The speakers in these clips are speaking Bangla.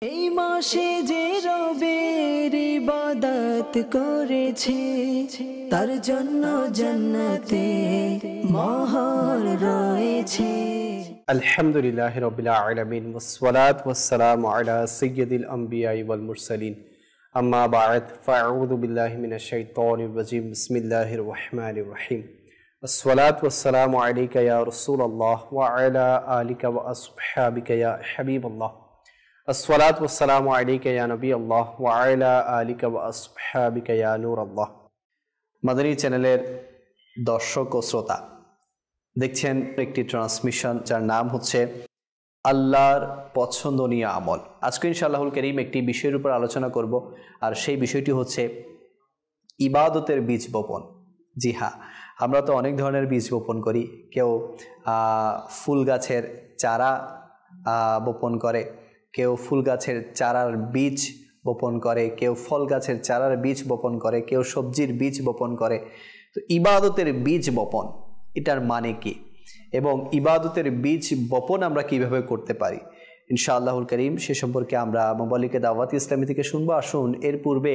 এই মাসে যে রবের ইবাদত করেছে তার জন্য জান্নাতে মোহর রয়েছে। আলহামদুলিল্লাহি রাব্বিল আলামিন ওয়াসসালাতু ওয়াসসালামু আলা সাইয়্যিদিল আমবিয়াই ওয়াল মুরসালিন আম্মা বা'দ ফাআউযু বিল্লাহি মিনাশ শাইতানির রাজীম বিসমিল্লাহির রহমানির রহিম আসসালাতু ওয়াসসালামু আলাইকা ইয়া রাসূলুল্লাহ ওয়া আলা আলিকা ওয়া আসহাবিকা ইয়া হাবিবাল্লাহ আসসালাতু ওয়াসসালামু আলাইকা ইয়া নবিয়াল্লাহ ওয়া আলা আলিকা ওয়া আসহাবিকা ইয়া নূরাল্লাহ। মাদানী চ্যানেলের দর্শক ও শ্রোতা, দেখছেন একটি ট্রান্সমিশন যার নাম হচ্ছে আল্লাহর পছন্দনীয় আমল। আজকে ইনশাআল্লাহুল কারীম একটি বিষয়ের উপর আলোচনা করব, আর সেই বিষয়টি হচ্ছে ইবাদতের বীজ বপন। জি হ্যাঁ, আমরা তো অনেক ধরনের বীজ বপন করি। কেউ ফুল গাছের চারা বপন করে, কেউ ফুল গাছের চারার বীজ বপন করে, কেউ ফল গাছের চারার বীজ বপন করে, কেউ সবজির বীজ বপন করে। তো ইবাদতের বীজ বপন, এটার মানে কি এবং ইবাদতের বীজ বপন আমরা কিভাবে করতে পারি ইনশাআল্লাহুল কারীম সে সম্পর্কে আমরা মুবাল্লিগে দাওয়াত ইসলামী থেকে শুনবো। আসুন এর পূর্বে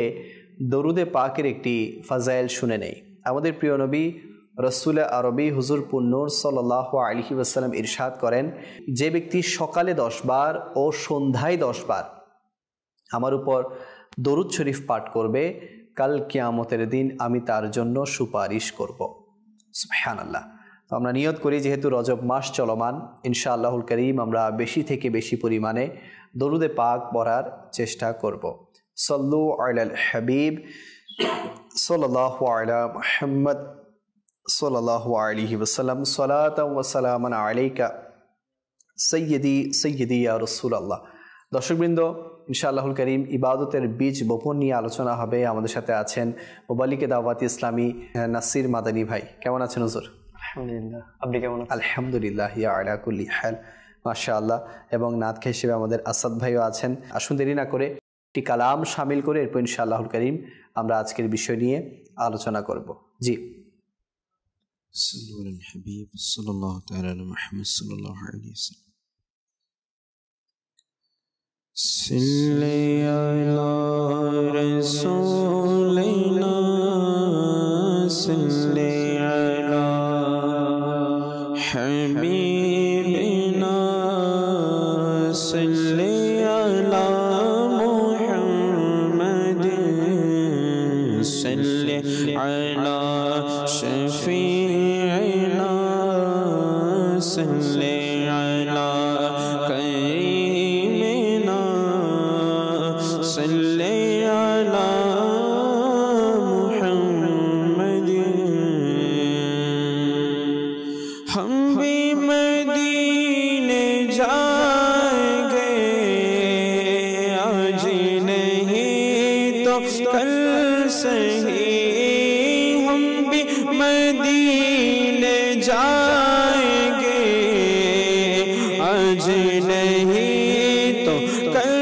দরুদে পাকের একটি ফাজাইল শুনে নেই। আমাদের প্রিয় নবী রসুল আরবি হুজুর পুন্নূর সাল্লাল্লাহু আলাইহি ওয়াসাল্লাম ইরশাদ করেন, যে ব্যক্তি সকালে 10 বার ও সন্ধ্যায় 10 বার আমার উপর দরুদ শরীফ পাঠ করবে, কাল কিয়ামতের দিন আমি তার জন্য সুপারিশ করব। সুবহানাল্লাহ। তো আমরা নিয়ত করি, যেহেতু রজব মাস চলমান, ইনশাআল্লাহুল কারীম আমরা বেশি থেকে বেশি পরিমাণে দরুদে পাক পড়ার চেষ্টা করব। সাল্লু আলাল হাবিব সাল্লাল্লাহু আলা মুহাম্মদ সাল্লাল্লাহু আলাইহি ওয়াসাল্লাম সালাতাও ওয়া সালামান আলাইকা সাইয়্যিদি ইয়া রাসূলুল্লাহ। দর্শকবৃন্দ, ইনশাআল্লাহুল কারীম ইবাদতের বীজ বপন নিয়ে আলোচনা হবে। আমাদের সাথে আছেন মুবাল্লিগে দাওয়াত ইসলামী নাসির মাদানী ভাই। কেমন আছেন হুজুর? আলহামদুলিল্লাহ, আপনি কেমন আছেন? আলহামদুলিল্লাহ ইয়া আলা কুল্লি হাল, মাশাআল্লাহ। এবং নাতখা হিসেবে আমাদের আসাদ ভাইও আছেন। আসুন দেরি না করে একটি কালাম শামিল করে এরপর ইনশাআল্লাহুল কারীম আমরা আজকের বিষয় নিয়ে আলোচনা করব। জি। صلوا على الحبيب صلى الله تعالى على محمد صلى الله عليه وسلم. صلي على رسولنا صلي على حبيبنا صلي على محمد صلي على شفيعنا صلي على كريمنا صلي على محمد. ہم بھی مدینے جائیں گے آج نہیں تو کل صحیح، ہم بھی مدینے جائیں گے آج نہیں تو کل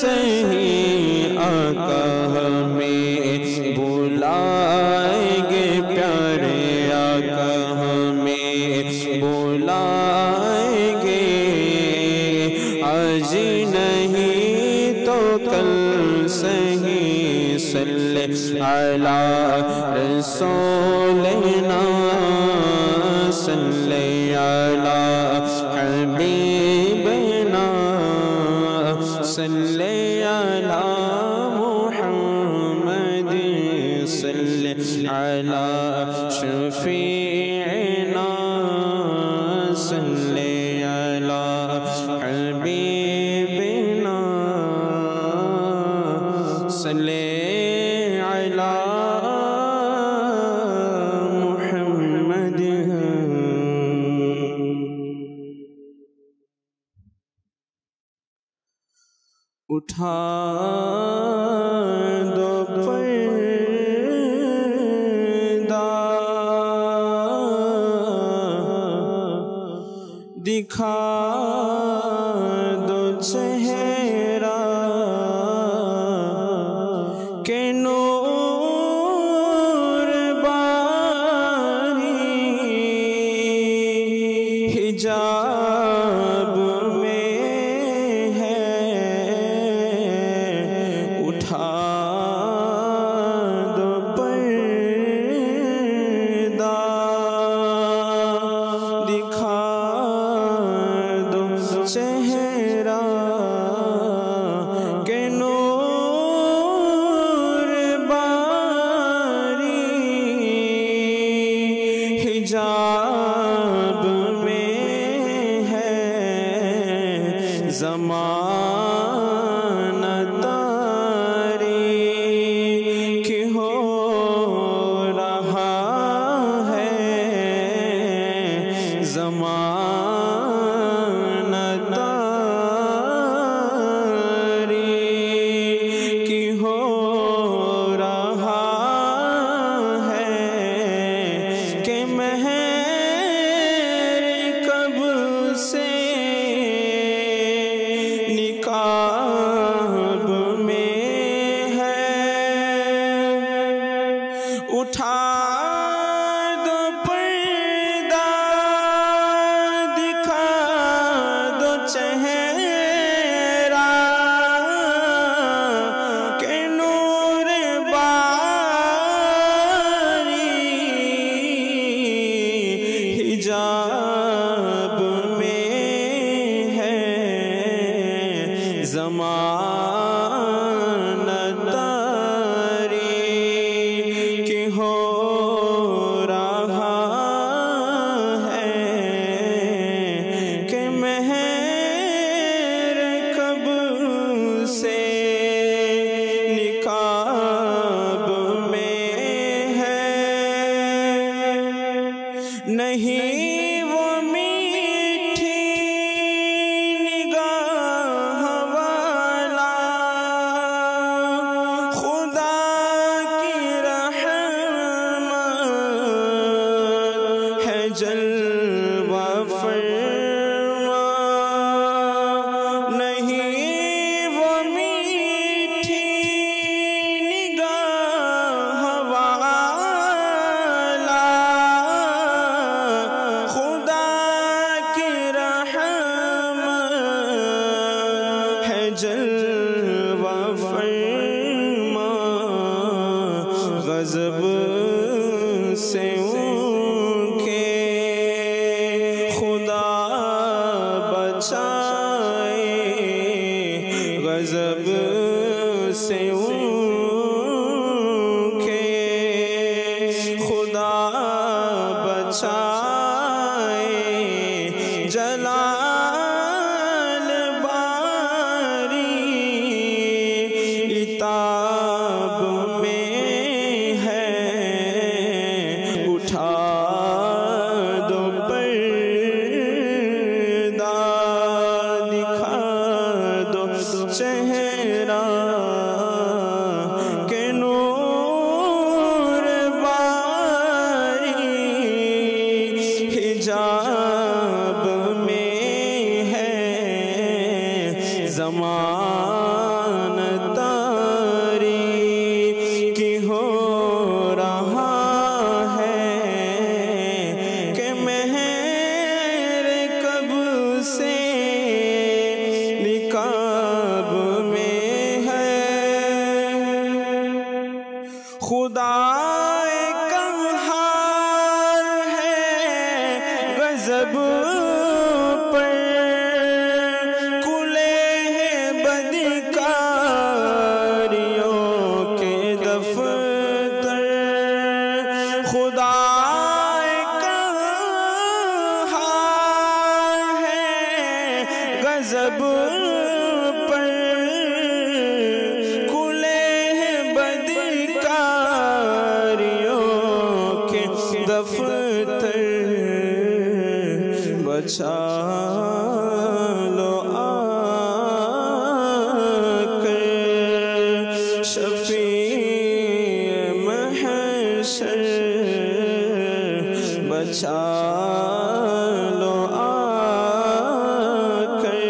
صحیح، آقا ہمیں بلائیں گے پیارے آقا ہمیں بلائیں گے آج نہیں تو کل صحیح. صلی علی رسولنا صلی علی حبیبنا صلی علی محمد صلی علی شفیعنا صلی علی حبیبنا صلی علی محمد. اٹھا دو پردہ دکھا دو چہرہ کہ نور باری حجاب میں ہے ज़मानत तारीक हो रहा है कि महर कब से निकाब में है। नहीं वो मीठी निगाह वाला खुदा की रहमत है जलवा फरमा। नहीं वो मीठी निगाह वाला खुदा की रहमत है जलवा फरमा। गज़ब से उनके खुदा बचाए, गज़ब से उनके खुदा बचाए। जलाल बारी इताब में है। उठा दो पर्दा, दिखा दो चेहरा के नूर बारी हिजाब में है। ज़मानत तारीक हो रहा है कि महर कब से निकाब में है। खुदाए क़हार है गज़ब पर, कुले हैं बदकारियों के दफ्तर। खुदाए क़हार है गज़ब पर, खुले हैं बदकारियों के दफ्तर। बचा लो आकर शफ़ीए महशर। बचा लो आकर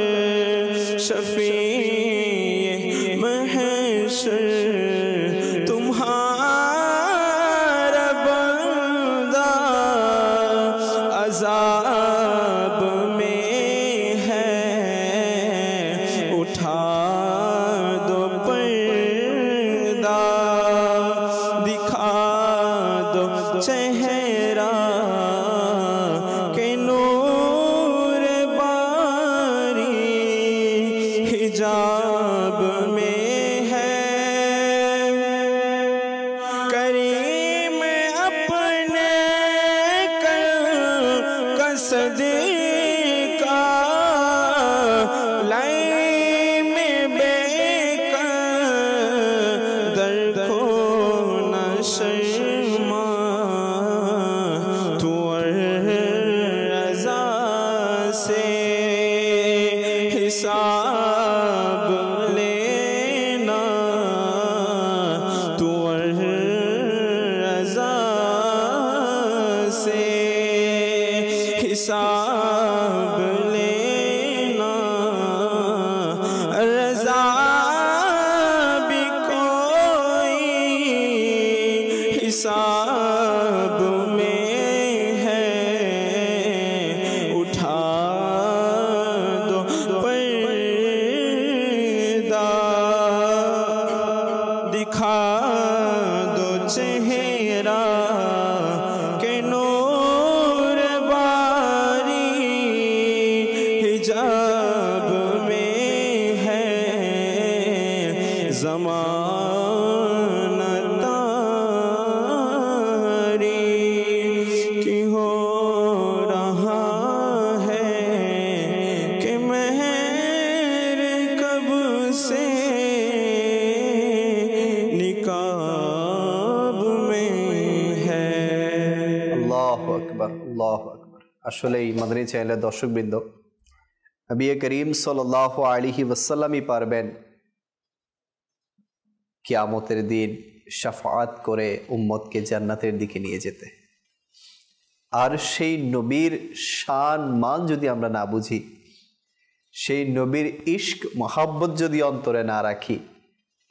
शफ़ीए महशर। तुम्हारा बंदा अज़ाब में है। उठा दो पर्दा, दिखा दो चेहरा के नूर बारी हिजाब में है। करीम अपने कसद का लाई में बेकदर को न शर्मा। तू रज़ा से हिसाब लेना। तू रज़ा से हिसाब लेना। रज़ा भी कोई हिसाब में है। उठा दो पर्दा, दिखा दो चेहरा के नूर बारी हिजाब में है। ज़मानतारी की हो रहा है कि मेहर कब से निकाब में है। আল্লাহু আকবার, আল্লাহু আকবার। আসলে এই মাদানী চ্যানেলের দর্শকবৃন্দ, নবী করিম সাল্লাল্লাহু আলাইহি ওয়াসাল্লামই পারবেন কিয়ামতের দিন শাফাআত করে উম্মতকে জান্নাতের দিকে নিয়ে যেতে। আর সেই নবীর শান মান যদি আমরা না বুঝি, সেই নবীর ইশক মহাব্বত যদি অন্তরে না রাখি,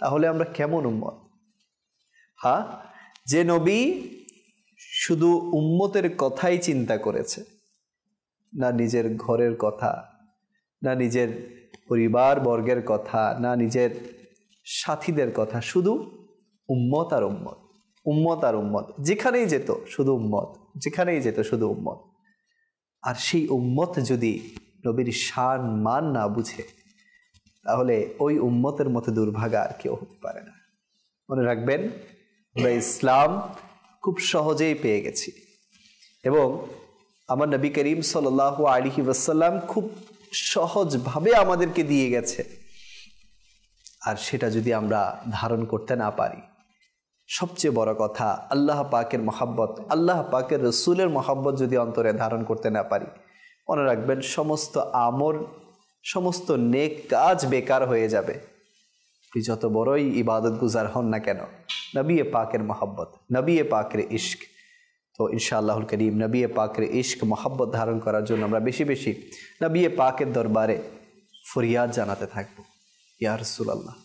তাহলে আমরা কেমন উম্মত? হ্যাঁ, যে নবী শুধু উম্মতের কথাই চিন্তা করেছে, না নিজের ঘরের কথা, না নিজের পরিবার বর্গের কথা, না নিজের সাথীদের কথা, শুধু উম্মত আর উম্মত, উম্মত আর উম্মত, যেখানেই যেত শুধু উম্মত, যেখানেই যেত শুধু উম্মত। আর সেই উম্মত যদি নবীর শান মান না বুঝে, তাহলে ওই উম্মতের মতো দুর্ভাগা আর কেউ হতে পারে না। মনে রাখবেন, আমরা ইসলাম খুব সহজেই পেয়ে গেছি এবং আমার নবী করিম সাল্লাল্লাহু আলাইহি ওয়াসাল্লাম খুব সহজভাবে আমাদেরকে দিয়ে গেছে। আর সেটা যদি আমরা ধারণ করতে না পারি, সবচেয়ে বড় কথা আল্লাহ পাকের মহাব্বত, আল্লাহ পাকের রসুলের মহাব্বত যদি অন্তরে ধারণ করতে না পারি, মনে রাখবেন সমস্ত আমল, সমস্ত নেক কাজ বেকার হয়ে যাবে। আপনি যত বড়ই ইবাদত গুজার হন না কেন, নবী পাকের মহাব্বত, নবী পাকের ইশক, তো ইনশাআল্লাহুল করিম নবী পাকের ইশক মহাব্বত ধারণ করার জন্য আমরা বেশি বেশি নবী পাকের দরবারে ফরিয়াদ জানাতে থাকবো, ইয়া রাসূলুল্লাহ,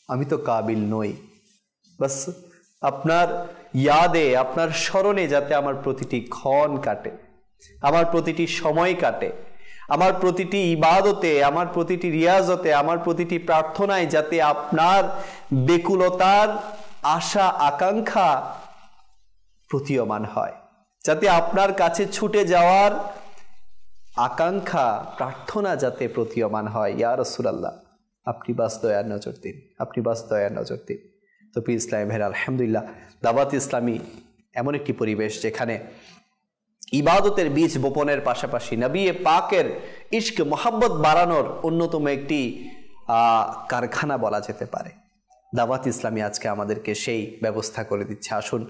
আমি তো কাবিল নই, বাস আপনার ইয়াদে, আপনার স্মরণে যাতে আমার প্রতিটি ক্ষণ কাটে, আমার প্রতিটি সময় কাটে, আমার প্রতিটি ইবাদতে, আমার প্রতিটি রিয়াজতে, আমার প্রতিটি প্রার্থনায় যাতে আপনার বেকুলতার আশা আকাঙ্ক্ষা প্রতীয়মান হয়, যাতে আপনার কাছে ছুটে যাওয়ার আকাঙ্ক্ষা প্রার্থনা যাতে প্রতীয়মান হয়। ইয়া রাসূলুল্লাহ, আপনি বাস দয়ার নজর দিন, আপনি বাস দয়ার নজর দিন। তো পি ইসলাম ভাইরা, আলহামদুলিল্লাহ, দাওয়াত ইসলামী এমন একটি পরিবেশ যেখানে ইবাদতের বীজ বপনের পাশাপাশি নবী পাকের ইশক মোহাব্বত বাড়ানোর অন্যতম একটি কারখানা বলা যেতে পারে। দাওয়াত ইসলামী আজকে আমাদেরকে সেই ব্যবস্থা করে দিচ্ছে। আসুন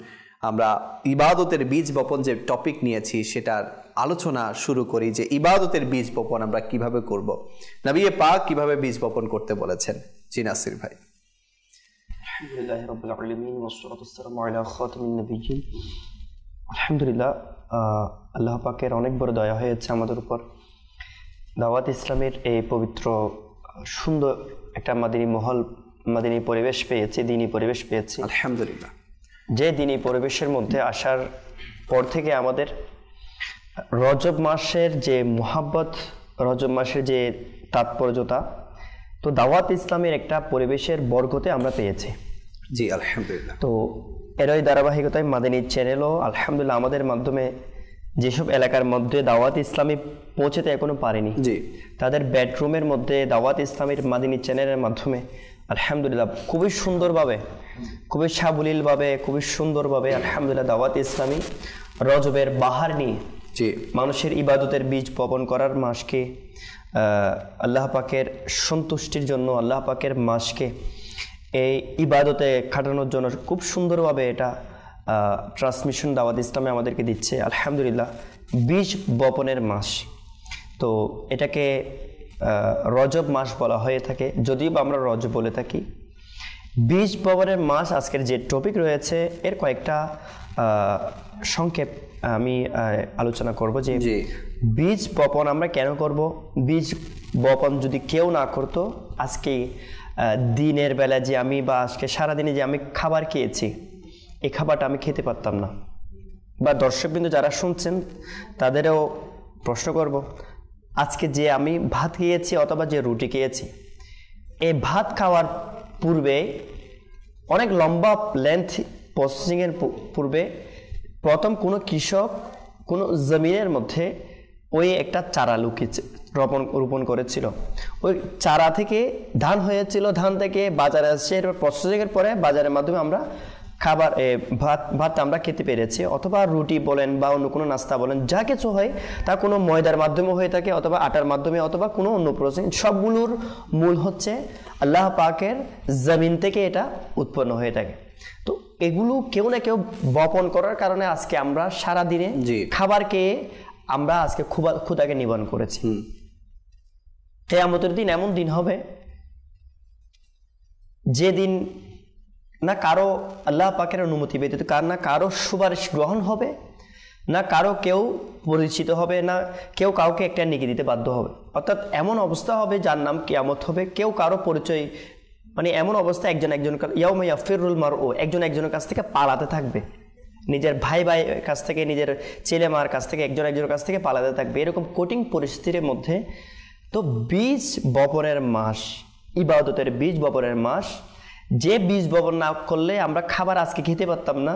আমরা ইবাদতের বীজ বপন যে টপিক নিয়েছি সেটার আলোচনা শুরু করি, যে ইবাদতের বীজ বপন আমরা কিভাবে করব, নবী পাক কিভাবে বীজ বপন করতে বলেছেন। জি নাসির ভাই। আলহামদুলিল্লাহি রাব্বিল আলামিন ওয়াসসালাতু ওয়াসসালামু আলা খাতামিন নাবিয়্যিন। আলহামদুলিল্লাহ, আল্লাহ পাকের অনেক বড় দয়া হয়েছে আমাদের উপর। দাওয়াত ইসলামের এই পবিত্র সুন্দর একটা মাদিনী পরিবেশ পেয়েছি, দ্বীনি পরিবেশ পেয়েছি আলহামদুলিল্লাহ। যে দ্বীনি পরিবেশের মধ্যে আসার পর থেকে আমাদের রজব মাসের যে মুহাব্বত, রজব মাসের যে তাৎপর্যতা, তো দাওয়াত ইসলামের একটা পরিবেশের বরকতে আমরা পেয়েছি। জি আলহামদুলিল্লাহ। তো এরই ধারাবাহিকতায় মাদানী চ্যানেলও আলহামদুলিল্লাহ আমাদের মাধ্যমে যেসব এলাকার মধ্যে দাওয়াত ইসলামী পৌঁছতে এখনো পারেনি, জি, তাদের বেডরুমের মধ্যে দাওয়াত ইসলামীর মাদানী চ্যানেলের মাধ্যমে আলহামদুলিল্লাহ খুবই সুন্দরভাবে, খুবই সাবলীলভাবে, খুবই সুন্দরভাবে আলহামদুলিল্লাহ দাওয়াত ইসলামী রজবের বাহার নিয়ে, জি, মানুষের ইবাদতের বীজ বপন করার মাসকে, আল্লাহ পাকের সন্তুষ্টির জন্য আল্লাহ পাকের মাসকে এই ইবাদতে খাটানোর জন্য খুব সুন্দরভাবে এটা ট্রান্সমিশন দাওয়াত ইসলামে আমাদেরকে দিচ্ছে। আলহামদুলিল্লাহ, বীজ বপনের মাস, তো এটাকে রজব মাস বলা হয়ে থাকে, যদিও আমরা রজব বলে থাকি। বীজ বপনের মাস আজকের যে টপিক রয়েছে এর কয়েকটা সংক্ষেপ আমি আলোচনা করব, যে বীজ বপন আমরা কেন করব। বীজ বপন যদি কেউ না করতো, আজকে দিনের বেলা যে আমি বা আজকে সারাদিনে যে আমি খাবার খেয়েছি, এই খাবারটা আমি খেতে পারতাম না। বা দর্শকবৃন্দ যারা শুনছেন তাদেরও প্রশ্ন করব, আজকে যে আমি ভাত খেয়েছি অথবা যে রুটি খেয়েছি, এই ভাত খাওয়ার পূর্বে অনেক লম্বা লেন্থ প্রসেসিংয়ের পূর্বে প্রথম কোনো কৃষক কোনো জমিনের মধ্যে ওই একটা চারা রোপণ করেছিল, ওই চারা থেকে ধান হয়েছিল, ধান থেকে বাজারে আসছে, এরপর প্রসেসিংয়ের পরে বাজারের মাধ্যমে আমরা খাবার ভাত আমরা খেতে পেরেছি, অথবা রুটি বলেন বা অন্য কোনো নাস্তা বলেন, যা কিছু হয় তা কোনো ময়দার মাধ্যমে হয়ে থাকে অথবা আটার মাধ্যমে অথবা কোনো অন্য প্রসেসিং, সবগুলোর মূল হচ্ছে আল্লাহ পাকের জমিন থেকে এটা উৎপন্ন হয়ে থাকে। তো এগুলো কেউ না কেউ বপন করার কারণে আজকে আমরা সারাদিনে খাবার খেয়ে আমরা আজকে ক্ষুধাকে নিবারণ করেছি। কিয়ামতের দিন এমন দিন হবে যেদিন না কারো আল্লাহ পাকের অনুমতি ব্যতীত না কারো সুপারিশ গ্রহণ হবে, না কারো কেউ পরিচিত হবে, না কেউ কাউকে একটা নেকি দিতে বাধ্য হবে। অর্থাৎ এমন অবস্থা হবে যার নাম কিয়ামত হবে, কেউ কারো পরিচয়, মানে এমন অবস্থা একজন ইয়াউমা ইয়াফিরুল মারউ, একজন একজনের কাছ থেকে পালাতে থাকবে, নিজের ভাই কাছ থেকে, নিজের ছেলে মার কাছ থেকে, একজন একজনের কাছ থেকে পালাতে থাকবে। এরকম কঠিন পরিস্থিতির মধ্যে তো বীজ বপনের মাস, ইবাদতের বীজ বপনের মাস, যে বীজ বপন না করলে আমরা খাবার আজকে খেতে পারতাম না,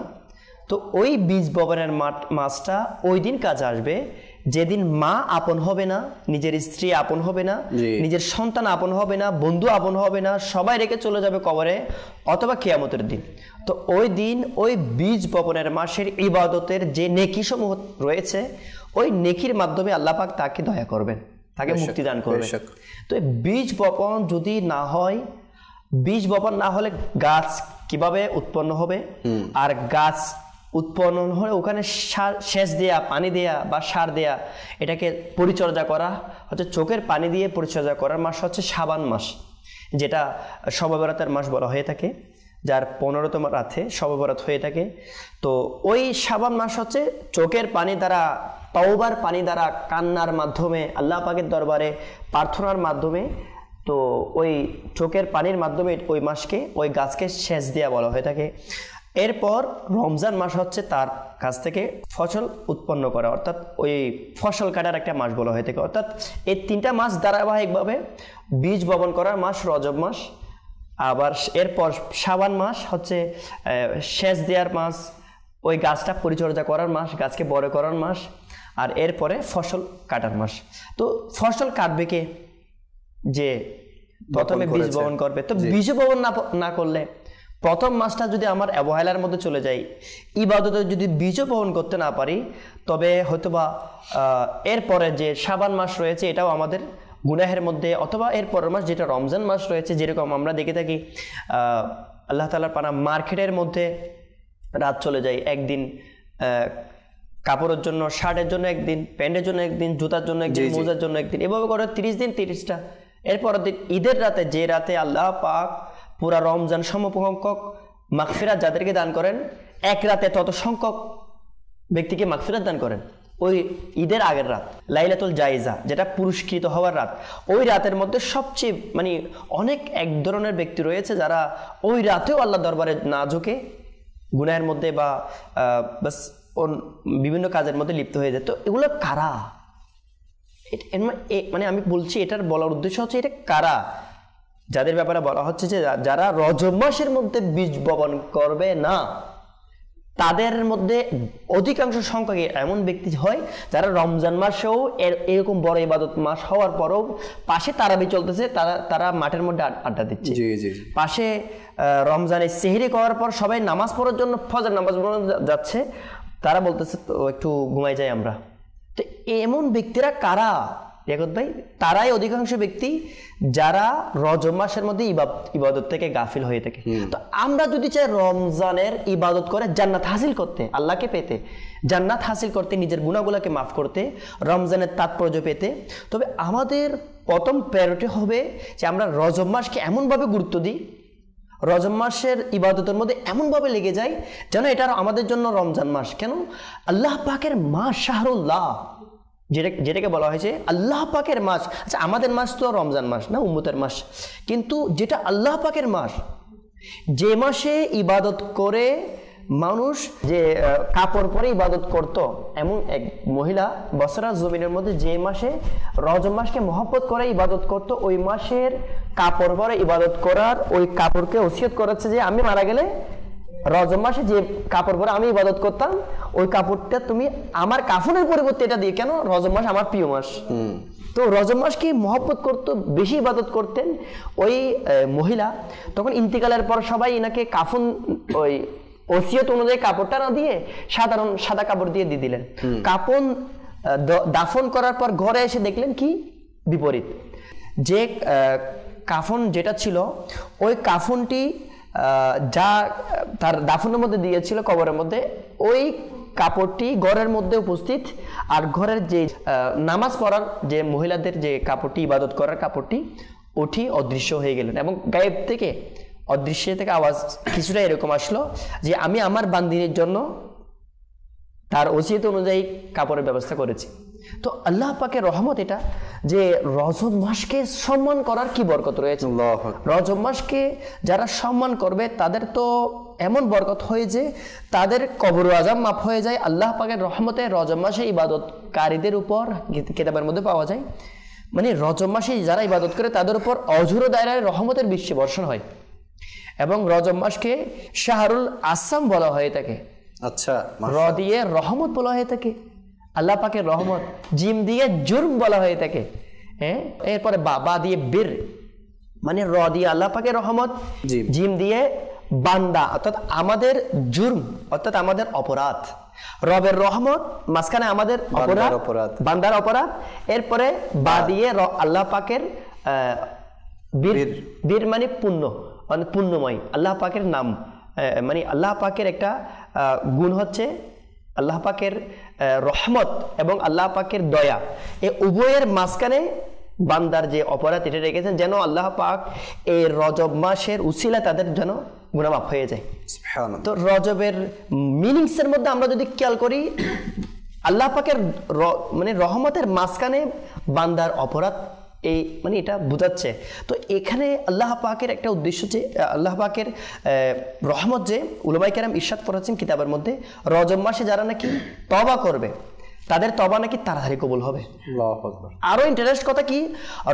তো ওই বীজ বপনের মাসটা ওই দিন কাজে আসবে যেদিন মা আপন হবে না, নিজের স্ত্রী আপন হবে না, নিজের সন্তান আপন হবে না, বন্ধু আপন হবে না, সবাই রেখে চলে যাবে কবরে অথবা কিয়ামতের দিন। তো ওই দিন ওই বীজ বপনের মাসের ইবাদতের যে নেকি সমূহ রয়েছে, ওই নেকির মাধ্যমে আল্লাহ পাক তাকে দয়া করবেন, তাকে মুক্তি দান করবেন। তো বীজ বপন যদি না হয়, বীজ বপন না হলে গাছ কিভাবে উৎপন্ন হবে? আর গাছ উৎপন্ন হলে ওখানে সেচ দেয়া, পানি দেয়া বা সার দেয়া, এটাকে পরিচর্যা করা হচ্ছে, চোখের পানি দিয়ে পরিচর্যা করার মাস হচ্ছে শাবান মাস, যেটা শবে বরাতের মাস বলা হয়ে থাকে, যার 15তম রাতে শবে বরাত হয়ে থাকে। তো ওই শাবান মাস হচ্ছে চোখের পানি দ্বারা, তওবার পানি দ্বারা, কান্নার মাধ্যমে, আল্লাহ পাকের দরবারে প্রার্থনার মাধ্যমে, তো ওই চোখের পানির মাধ্যমে ওই মাসকে, ওই গাছকে সেচ দেওয়া বলা হয়ে থাকে। এরপর রমজান মাস হচ্ছে তার কাছ থেকে ফসল উৎপন্ন করা, অর্থাৎ ওই ফসল কাটার একটা মাস বলা হয়ে থাকে। অর্থাৎ এই 3টা মাস ধারাবাহিকভাবে বীজ বপন করার মাস রজব মাস, আবার এরপর শাবান মাস হচ্ছে সেচ দেওয়ার মাস, ওই গাছটা পরিচর্যা করার মাস, গাছকে বড় করার মাস, আর এরপরে ফসল কাটার মাস। তো ফসল কাটবে কে? যে প্রথমে বীজ বপন করবে। তো বীজ বপন না করলে প্রথম মাসটা যদি আমার অবহেলার মধ্যে চলে যায়, ইবাদতে যদি বীজ বপন করতে না পারি, তবে হয়তোবা এরপরে যে শাবান মাস রয়েছে এটাও আমাদের গুনাহের মধ্যে, অথবা এর পরের মাস যেটা রমজান মাস রয়েছে, যেরকম আমরা দেখে থাকি আল্লাহ তাআলার পানা মার্কেটের মধ্যে রাত চলে যায়, একদিন কাপড়ের জন্য, শার্টের জন্য একদিন, প্যান্টের জন্য একদিন, জুতার জন্য একদিন, মোজার জন্য একদিন, এভাবে করে 30 দিন 30টা। এরপর দিন ঈদের রাতে, যে রাতে আল্লাহ পাক পুরা রমজান সমসংখ্যক মাগফিরাত যাদেরকে দান করেন, এক রাতে তত সংখ্যক ব্যক্তিকে মাগফিরাত দান করেন, ওই ঈদের আগের রাত লাইলাতুল জায়েজা, যেটা পুরস্কৃত হওয়ার রাত। ওই রাতের মধ্যে সবচেয়ে অনেক এক ধরনের ব্যক্তি রয়েছে যারা ওই রাতেও আল্লাহ দরবারে না ঝুঁকে গুনাহের মধ্যে বা বাস বিভিন্ন কাজের মধ্যে লিপ্ত হয়ে যায়। তো এগুলো কারা? মানে আমি বলছি, এটার বলার উদ্দেশ্য হচ্ছে এটা কারা, যাদের ব্যাপারে বলা হচ্ছে যে যারা রজব মাসের মধ্যে বীজ বপন করবে না, তাদের মধ্যে অধিকাংশ সংখ্যক এমন ব্যক্তি হয় যারা রমজান মাসেও এরকম বড় ইবাদত মাস হওয়ার পরেও পাশে তারাবি চলতেছে, তারা মাঠের মধ্যে আড্ডা দিচ্ছে, পাশে রমজানে সেহরি করার পর সবাই নামাজ পড়ার জন্য ফজর নামাজ পড়ার যাচ্ছে, তারা বলতেছে তো একটু ঘুমাই যাই আমরা। তো এমন ব্যক্তিরা কারা রেখত ভাই? তারাই অধিকাংশ ব্যক্তি যারা রজব মাসের মধ্যে ইবাদত থেকে গাফিল হয়ে থাকে। তো আমরা যদি চাই রমজানের ইবাদত করে জান্নাত হাসিল করতে, আল্লাহকে পেতে, জান্নাত হাসিল করতে, নিজের গুনাহগুলোকে মাফ করতে, রমজানের তাৎপর্য পেতে, তবে আমাদের প্রথম প্রায়োরিটি হবে যে আমরা রজব মাসকে এমনভাবে গুরুত্ব দিই, রজব মাসের ইবাদতের মধ্যে এমনভাবে লেগে যায় যেন এটা আমাদের জন্য রমজান মাস। কেন? আল্লাহ পাকের মাস শাহরুল্লাহ, যেটাকে বলা হয়েছে আল্লাহ পাকের মাস। আচ্ছা, আমাদের মাস তো রমজান মাস না, উম্মতের মাস, কিন্তু যেটা আল্লাহ পাকের মাস, যে মাসে ইবাদত করে মানুষ, যে কাপড় পরে ইবাদত করত, এমন এক মহিলা বসরা জমিনের মধ্যে যে মাসে রজব মাসকে মহব্বত করে ইবাদত করত, ওই মাসের কাপড় পরে ইবাদত করার ওই কাপড়কে ওসিয়ত করেছে যে আমি মারা গেলে রজব মাসে যে কাপড় পরে আমি ইবাদত করতাম, ওই কাপড়টা তুমি আমার কাফনের পরিবর্তে এটা দিয়ে, কেন? রজব মাস আমার প্রিয় মাস। তো রজব মাসকে মহব্বত করতো, বেশি ইবাদত করতেন ওই মহিলা। তখন ইন্তিকালের পর সবাই এনাকে কাফন ওই ওসিয়ত অনুযায়ী কাপড়টা না দিয়ে সাধারণ সাদা কাপড় দিয়ে দিলেন। কাফন দাফন করার পর ঘরে এসে দেখলেন কি বিপরীত, যে কাফন যেটা ছিল ওই কাফনটি যা তার দাফনের মধ্যে দিয়েছিল কবরের মধ্যে, ওই কাপড়টি ঘরের মধ্যে উপস্থিত, আর ঘরের যে নামাজ পড়ার যে মহিলাদের যে কাপড়টি, ইবাদত করার কাপড়টি, ওটি অদৃশ্য হয়ে গেলেন। এবং গায়েব থেকে অদৃশ্য থেকে আওয়াজ কিছুটা এরকম আসলো যে আমি আমার বান্দিনের জন্য তার ওসিয়ত অনুযায়ী কাপড়ের ব্যবস্থা করেছি। তো আল্লাহ পাকের রহমত এটা যে রজব মাসকে সম্মান করার কি বরকত রয়েছে। রজব মাসকে যারা সম্মান করবে তাদের তো এমন বরকত হয়ে যে তাদের কবর আযাব মাফ হয়ে যায়। আল্লাহ পাকের রহমতে রজব মাসে ইবাদতকারীদের উপর কিতাবের মধ্যে পাওয়া যায়, মানে রজব মাসে যারা ইবাদত করে তাদের উপর অজুর দায়রায় রহমতের বৃষ্টি বর্ষণ হয়। এবং রজব মাসকে শাহরুল আসাম বলা হয়ে থাকে। আচ্ছা, র দিয়ে রহমত বলা হয়ে থাকে, আল্লাহ পাকের রহমত। জিম দিয়ে জুর্ম বলা হয়ে থাকে, হ্যাঁ। এরপরে বা দিয়ে বীর, মানে র দিয়ে আল্লাহ পাকের রহমত, জিম দিয়ে বান্দা অর্থাৎ আমাদের জুর্ম অর্থাৎ আমাদের অপরাধ, রবের রহমত মাঝখানে আমাদের অপরাধ, বান্দার অপরাধ। এরপরে বা দিয়ে আল্লাহ পাকের বীর, বীর মানে পুণ্য, মানে পুণ্যময়। আল্লাহ পাকের নাম, মানে আল্লাহ পাকের একটা গুণ হচ্ছে আল্লাহ পাকের রহমত এবং আল্লাহ পাকের দয়া, এই উভয়ের মাঝখানে বান্দার যে অপরাধ এটা রেখেছেন, যেন আল্লাহ পাক এই রজব মাসের উসিলা তাদের যেন গুনাহ মাফ হয়ে যায়। তো রজবের মিনিংস এর মধ্যে আমরা যদি খেয়াল করি, আল্লাহ পাকের মানে রহমতের মাঝখানে বান্দার অপরাধ, এই মানে এটা বোঝাচ্ছে। তো এখানে আল্লাহ পাকের একটা উদ্দেশ্য যে আল্লাহ পাকের রহমত, যে উলামায়ে কেরাম ইরশাদ করেছেন কিতাবের মধ্যে, রজব মাসে যারা নাকি তওবা করবে তাদের তওবা নাকি তাড়াতাড়ি কবুল হবে। আরো ইন্টারেস্ট কথা কি,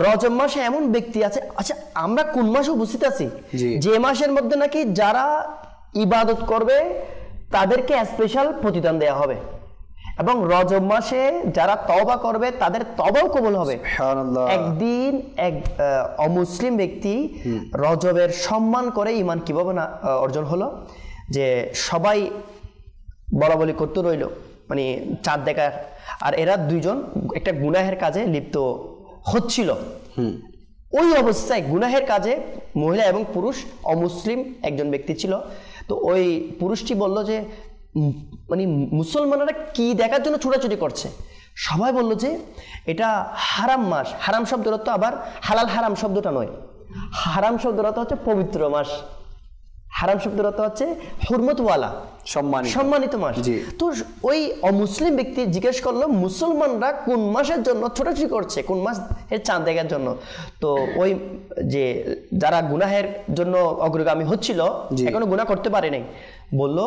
রজব মাসে এমন ব্যক্তি আছে, আচ্ছা আমরা কোন মাসে উপস্থিত আছি, যে মাসের মধ্যে নাকি যারা ইবাদত করবে তাদেরকে স্পেশাল প্রতিদান দেয়া হবে, এবং রজব মাসে যারা তওবা করবে তাদের তওবাও কবুল হবে। একদিন এক অমুসলিম ব্যক্তি রজবের সম্মান করে ঈমান কিভাবে না অর্জন হলো, যে সবাই বলা বলি করতে রইল, মানে চাঁদ দেখার, আর এরা দুইজন একটা গুনাহের কাজে লিপ্ত হচ্ছিল। ওই অবস্থায় গুনাহের কাজে মহিলা এবং পুরুষ অমুসলিম একজন ব্যক্তি ছিল। তো ওই পুরুষটি বলল যে মানে মুসলমানরা কি দেখার জন্য ছুটাছুটি করছে। সবাই বলল যে এটা হারাম মাস। হারাম শব্দের অর্থ আবার হালাল হারাম শব্দটা নয়, হারাম শব্দের অর্থ হচ্ছে পবিত্র মাস, হারাম শব্দের অর্থ হচ্ছে হুরমতওয়ালা, সম্মানিত মাস। তো ওই অমুসলিম ব্যক্তি জিজ্ঞেস করলো মুসলমানরা কোন মাসের জন্য ছোটাছুটি করছে, কোন মাস এর চাঁদ দেখার জন্য। তো ওই যে যারা গুনাহের জন্য অগ্রগামী হচ্ছিল, এখনো গুনাহ করতে পারে নাই, বললো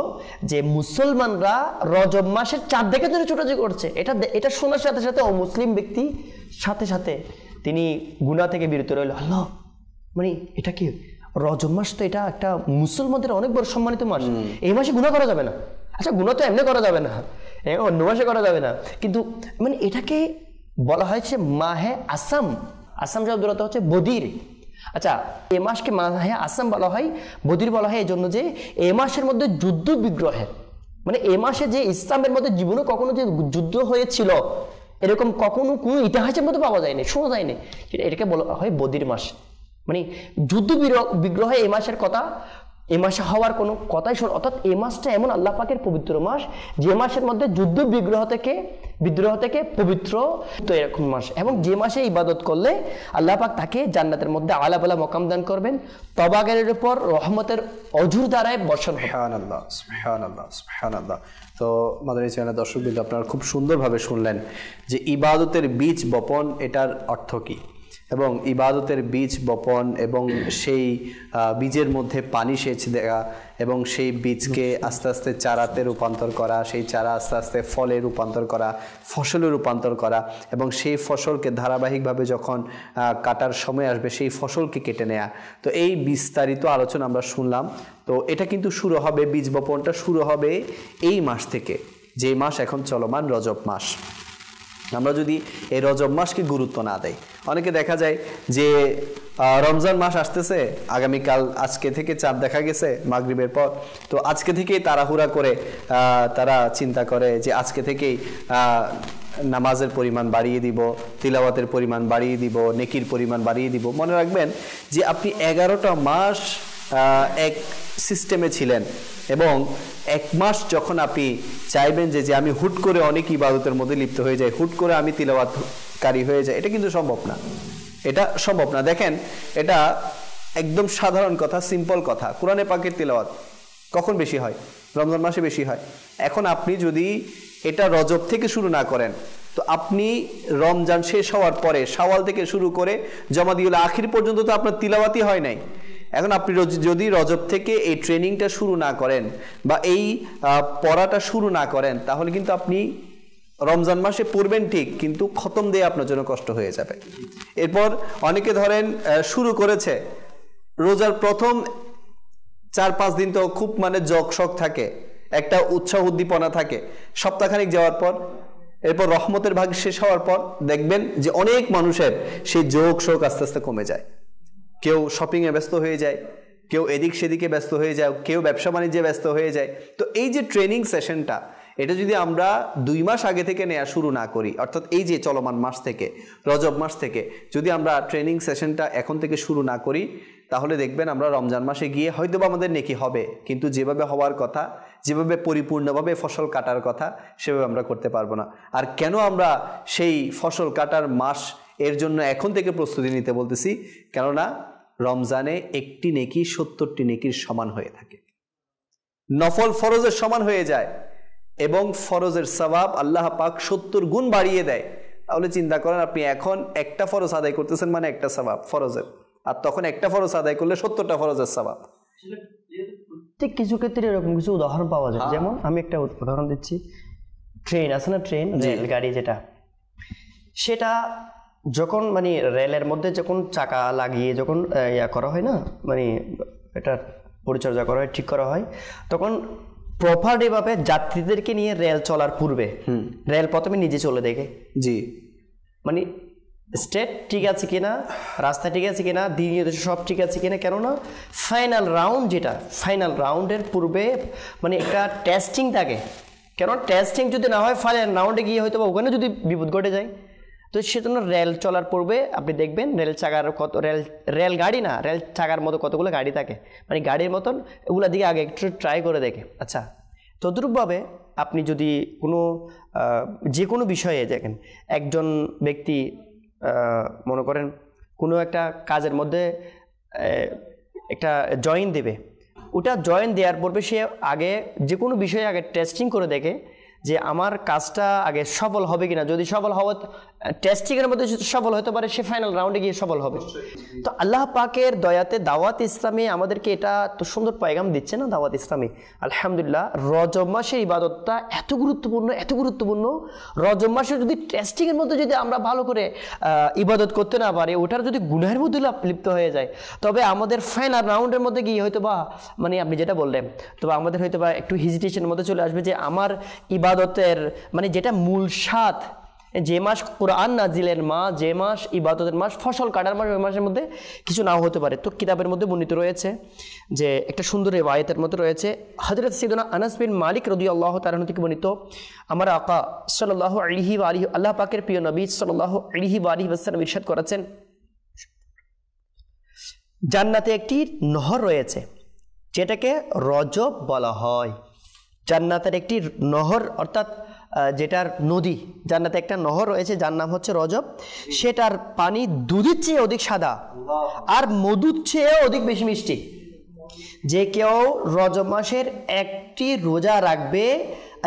যে মুসলমানরা রজব মাসের চাঁদ দেখার জন্য ছোটাছুটি করছে। এটা শোনার সাথে সাথে অমুসলিম ব্যক্তি সাথে সাথে তিনি গুনাহ থেকে বিরত রইল। আল্লাহ, মানে এটা কি রজব মাস, তো এটা একটা মুসলমানদের অনেক বড় সম্মানিত মাস, এই মাসে গুনাহ করা যাবে না। আচ্ছা গুনাহ তো এমনি করা যাবে না, অন্য মাসে করা যাবে না, কিন্তু মানে এটাকে বলা হয়েছে মাহে আসাম। আসাম শব্দের অর্থ হচ্ছে বদির। আচ্ছা, এ মাসকে মাহে আসাম বলা হয়, বদির বলা হয় এই জন্য যে এ মাসের মধ্যে যুদ্ধ বিগ্রহের, মানে এ মাসে যে ইসলামের মধ্যে জীবনে কখনো যে যুদ্ধ হয়েছিল এরকম কখনো কোনো ইতিহাসের মধ্যে পাওয়া যায়নি, শোনা যায়নি, এটাকে বলা হয় বদির মাস। মানে যুদ্ধ বিগ্রহে এই মাসের কথা, এই মাসে হওয়ার কোনো কথাই শোনা, অর্থাৎ এই মাসটা এমন আল্লাহ পাকের পবিত্র মাস যে মাসের মধ্যে যুদ্ধ বিদ্রোহ থেকে পবিত্র, তো এরকম মাস। এবং যে মাসে ইবাদত করলে আল্লাহ পাক তাকে জান্নাতের মধ্যে আলা বালা মকাম দান করবেন, তওবাগারের উপর রহমতের অজুর দ্বারায় বর্ষণ হবে। সুবহানাল্লাহ, সুবহানাল্লাহ, সুবহানাল্লাহ। তো মাদানী চ্যানেলের দর্শকবৃন্দ, আপনারা খুব সুন্দরভাবে শুনলেন যে ইবাদতের বীজ বপন এটার অর্থ কী, এবং ইবাদতের বীজ বপন এবং সেই বীজের মধ্যে পানি সেচ দেওয়া এবং সেই বীজকে আস্তে আস্তে চারাতে রূপান্তর করা, সেই চারা আস্তে আস্তে ফলে রূপান্তর করা, ফসলে রূপান্তর করা, এবং সেই ফসলকে ধারাবাহিকভাবে যখন কাটার সময় আসবে সেই ফসলকে কেটে নেওয়া। তো এই বিস্তারিত আলোচনা আমরা শুনলাম। তো এটা কিন্তু শুরু হবে, বীজ বপনটা শুরু হবে এই মাস থেকে, যে মাস এখন চলমান রজব মাস। আমরা যদি এই রজব মাসকে গুরুত্ব না দেই, অনেকে দেখা যায় যে রমজান মাস আসতেছে, আগামীকাল আজকে থেকে চাঁদ দেখা গেছে মাগরিবের পর, তো আজকে থেকেই তাড়াহুড়া করে তারা চিন্তা করে যে আজকে থেকেই নামাজের পরিমাণ বাড়িয়ে দিব, তিলাওয়াতের পরিমাণ বাড়িয়ে দিব, নেকির পরিমাণ বাড়িয়ে দিব। মনে রাখবেন যে আপনি 11টা মাস এক সিস্টেমে ছিলেন এবং এক মাস যখন আপনি চাইবেন যে আমি হুট করে অনেক ইবাদতের মধ্যে লিপ্ত হয়ে যাই, হুট করে আমি তিলাওয়াতকারী হয়ে যাই, এটা কিন্তু সম্ভব না, এটা সম্ভব না। দেখেন, এটা একদম সাধারণ কথা, সিম্পল কথা। কোরআনে পাকের তিলাওয়াত কখন বেশি হয়? রমজান মাসে বেশি হয়। এখন আপনি যদি এটা রজব থেকে শুরু না করেন, তো আপনি রমজান শেষ হওয়ার পরে শাওয়াল থেকে শুরু করে জমাদিউল আখির পর্যন্ত তো আপনার তিলাওয়াতই হয় নাই। এখন আপনি যদি রজব থেকে এই ট্রেনিংটা শুরু না করেন বা এই পড়াটা শুরু না করেন, তাহলে কিন্তু আপনি রমজান মাসে পড়বেন ঠিক, কিন্তু খতম দিয়ে আপনার জন্য কষ্ট হয়ে যাবে। এরপর অনেকে ধরেন শুরু করেছে, রোজার প্রথম 4-5 দিন তো খুব জগ শখ থাকে, একটা উৎসাহ উদ্দীপনা থাকে। সপ্তাহখানিক যাওয়ার পর, এরপর রহমতের ভাগ শেষ হওয়ার পর দেখবেন যে অনেক মানুষের সেই যোগ শোক আস্তে আস্তে কমে যায়। কেউ শপিংয়ে ব্যস্ত হয়ে যায়, কেউ এদিক সেদিকে ব্যস্ত হয়ে যায়, কেউ ব্যবসা বাণিজ্যে ব্যস্ত হয়ে যায়। তো এই যে ট্রেনিং সেশনটা, এটা যদি আমরা 2 মাস আগে থেকে নেওয়া শুরু না করি, অর্থাৎ এই যে চলমান মাস থেকে, রজব মাস থেকে যদি আমরা ট্রেনিং সেশনটা এখন থেকে শুরু না করি, তাহলে দেখবেন আমরা রমজান মাসে গিয়ে হয়তো বা আমাদের নেকি হবে, কিন্তু যেভাবে হওয়ার কথা, যেভাবে পরিপূর্ণভাবে ফসল কাটার কথা, সেভাবে আমরা করতে পারবো না। আর কেন আমরা সেই ফসল কাটার মাস এর জন্য এখন থেকে প্রস্তুতি নিতে বলতেছি? কেননা রমজানে একটি নেকি 70টি নেকির সমান হয়ে থাকে, নফল ফরজের সমান হয়ে যায় এবং ফরজের সওয়াব আল্লাহ পাক 70 গুণ বাড়িয়ে দেয়। তাহলে চিন্তা করেন, আপনি এখন একটা ফরজ আদায় করতেছেন মানে একটা সওয়াব ফরজের, আর তখন একটা ফরজ আদায় করলে 70টা ফরজের সওয়াব। ঠিক কিছু ক্ষেত্রে এরকম কিছু উদাহরণ পাওয়া যায়। যেমন আমি একটা উদাহরণ দিচ্ছি, ট্রেন আছে না, ট্রেন রেলগাড়ি যেটা, সেটা যখন রেলের মধ্যে যখন চাকা লাগিয়ে যখন করা হয় না, এটা পরিচর্যা করা হয়, ঠিক করা হয়, তখন প্রপারলি ভাবে যাত্রীদেরকে নিয়ে রেল চলার পূর্বে রেল প্রথমে নিজে চলে দেখে, জি স্টেট ঠিক আছে কিনা, রাস্তা ঠিক আছে কিনা, দিক নির্দেশ সব ঠিক আছে কিনা। কেননা ফাইনাল রাউন্ড, যেটা ফাইনাল রাউন্ডের পূর্বে একটা টেস্টিং থাকে। কেন টেস্টিং যদি না হয়, ফাইনাল রাউন্ডে গিয়ে হয়তো বা ওখানে যদি বিপদ ঘটে যায়, তো সেজন্য রেল চলার পূর্বে আপনি দেখবেন রেল চাকার কত রেল গাড়ি না, রেল চাকার মতো কতগুলো গাড়ি থাকে, গাড়ির মতন, এগুলোর দিকে আগে একটু ট্রাই করে দেখে। আচ্ছা, তদ্রূপভাবে আপনি যদি যে কোনো বিষয়ে দেখেন, একজন ব্যক্তি মনে করেন কোনো একটা কাজের মধ্যে একটা জয়েন দেবে, ওটা জয়েন দেওয়ার পূর্বে সে আগে যে কোনো বিষয়ে আগে টেস্টিং করে দেখে যে আমার কাজটা আগে সফল হবে কিনা। যদি সফল হওয়া, টেস্টিংয়ের মধ্যে সফল হতে পারে, সে ফাইনাল রাউন্ডে গিয়ে সফল হবে। তো আল্লাহ পাকের দয়াতে দাওয়াত ইসলামী আমাদেরকে এটা তো সুন্দর পয়গাম দিচ্ছে না, দাওয়াত ইসলামী। আলহামদুলিল্লাহ, রজব মাসের ইবাদতটা এত গুরুত্বপূর্ণ, এত গুরুত্বপূর্ণ। রজব মাসে যদি টেস্টিংয়ের মধ্যে যদি আমরা ভালো করে ইবাদত করতে না পারি, ওটার যদি গুনাহের মধ্যে লিপ্ত হয়ে যায়, তবে আমাদের ফাইনাল রাউন্ডের মধ্যে গিয়ে হয়তো বা আপনি যেটা বললেন, তবে আমাদের হয়তো বা একটু হেজিটেশনের মধ্যে চলে আসবে যে আমার ইবাদতের যেটা মূল স্বাদ, যে মাস কোরআন নাজিলের মাস, যে মাস ইবাদতের মাস, ফসল কাটার মাস, ওই মাসের মধ্যে কিছু নাও হতে পারে। তো কিতাবের মধ্যে বর্ণিত রয়েছে যে একটা সুন্দর রিওয়ায়াতের মধ্যে রয়েছে, হযরত সাইয়েদনা আনাস বিন মালিক রাদিয়াল্লাহু তাআলা থেকে বর্ণিত, আমার আকা সাল্লাল্লাহু আলাইহি ওয়া আলিহি, আল্লাহ পাকের প্রিয় নবী সাল্লাল্লাহু আলাইহি ওয়া আলিহি ওয়াসাল্লাম ইরশাদ করেছেন, জান্নাতে একটি নহর রয়েছে যেটাকে রজব বলা হয়। জান্নাতের একটি নহর, অর্থাৎ যেটার নদী, জান্নাতে একটা নহর রয়েছে যার নাম হচ্ছে রজব। সেটার পানি দুধের চেয়ে অধিক সাদা আর মধুর চেয়ে অধিক বেশি মিষ্টি। যে কেউ রজব মাসের একটি রোজা রাখবে,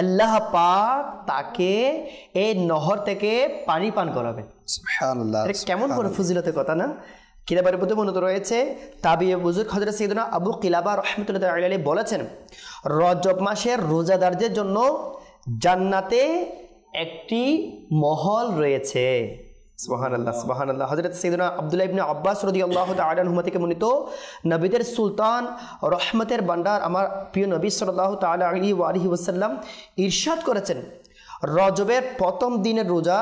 আল্লাহ পাক তাকে এই নহর থেকে পানি পান করাবে। সুবহানাল্লাহ, কেমন বড় ফজিলতের কথা না? কিতাবের মধ্যে বর্ণিত রয়েছে, তাবিঈ বুজুর্গ হযরত সাইয়েদনা আবু কিলাবা রাহমাতুল্লাহি আলাইহি বলেছেন, রজব মাসের রোজাদারদের জন্য জান্নাতে একটি মহল রয়েছে। সুবহানাল্লাহ, সুবহানাল্লাহ। হযরত সাইয়েদনা আব্দুল্লাহ ইবনে আব্বাস রাদিয়াল্লাহু তাআলা আনহুমা থেকে বর্ণিত, নবীদের সুলতান, রহমতের ভান্ডার আমার প্রিয় নবী সাল্লাল্লাহু তাআলা আলাইহি ওয়া আলিহি ওয়াসাল্লাম ইরশাদ করেছেন, রজবের প্রথম দিনের রোজা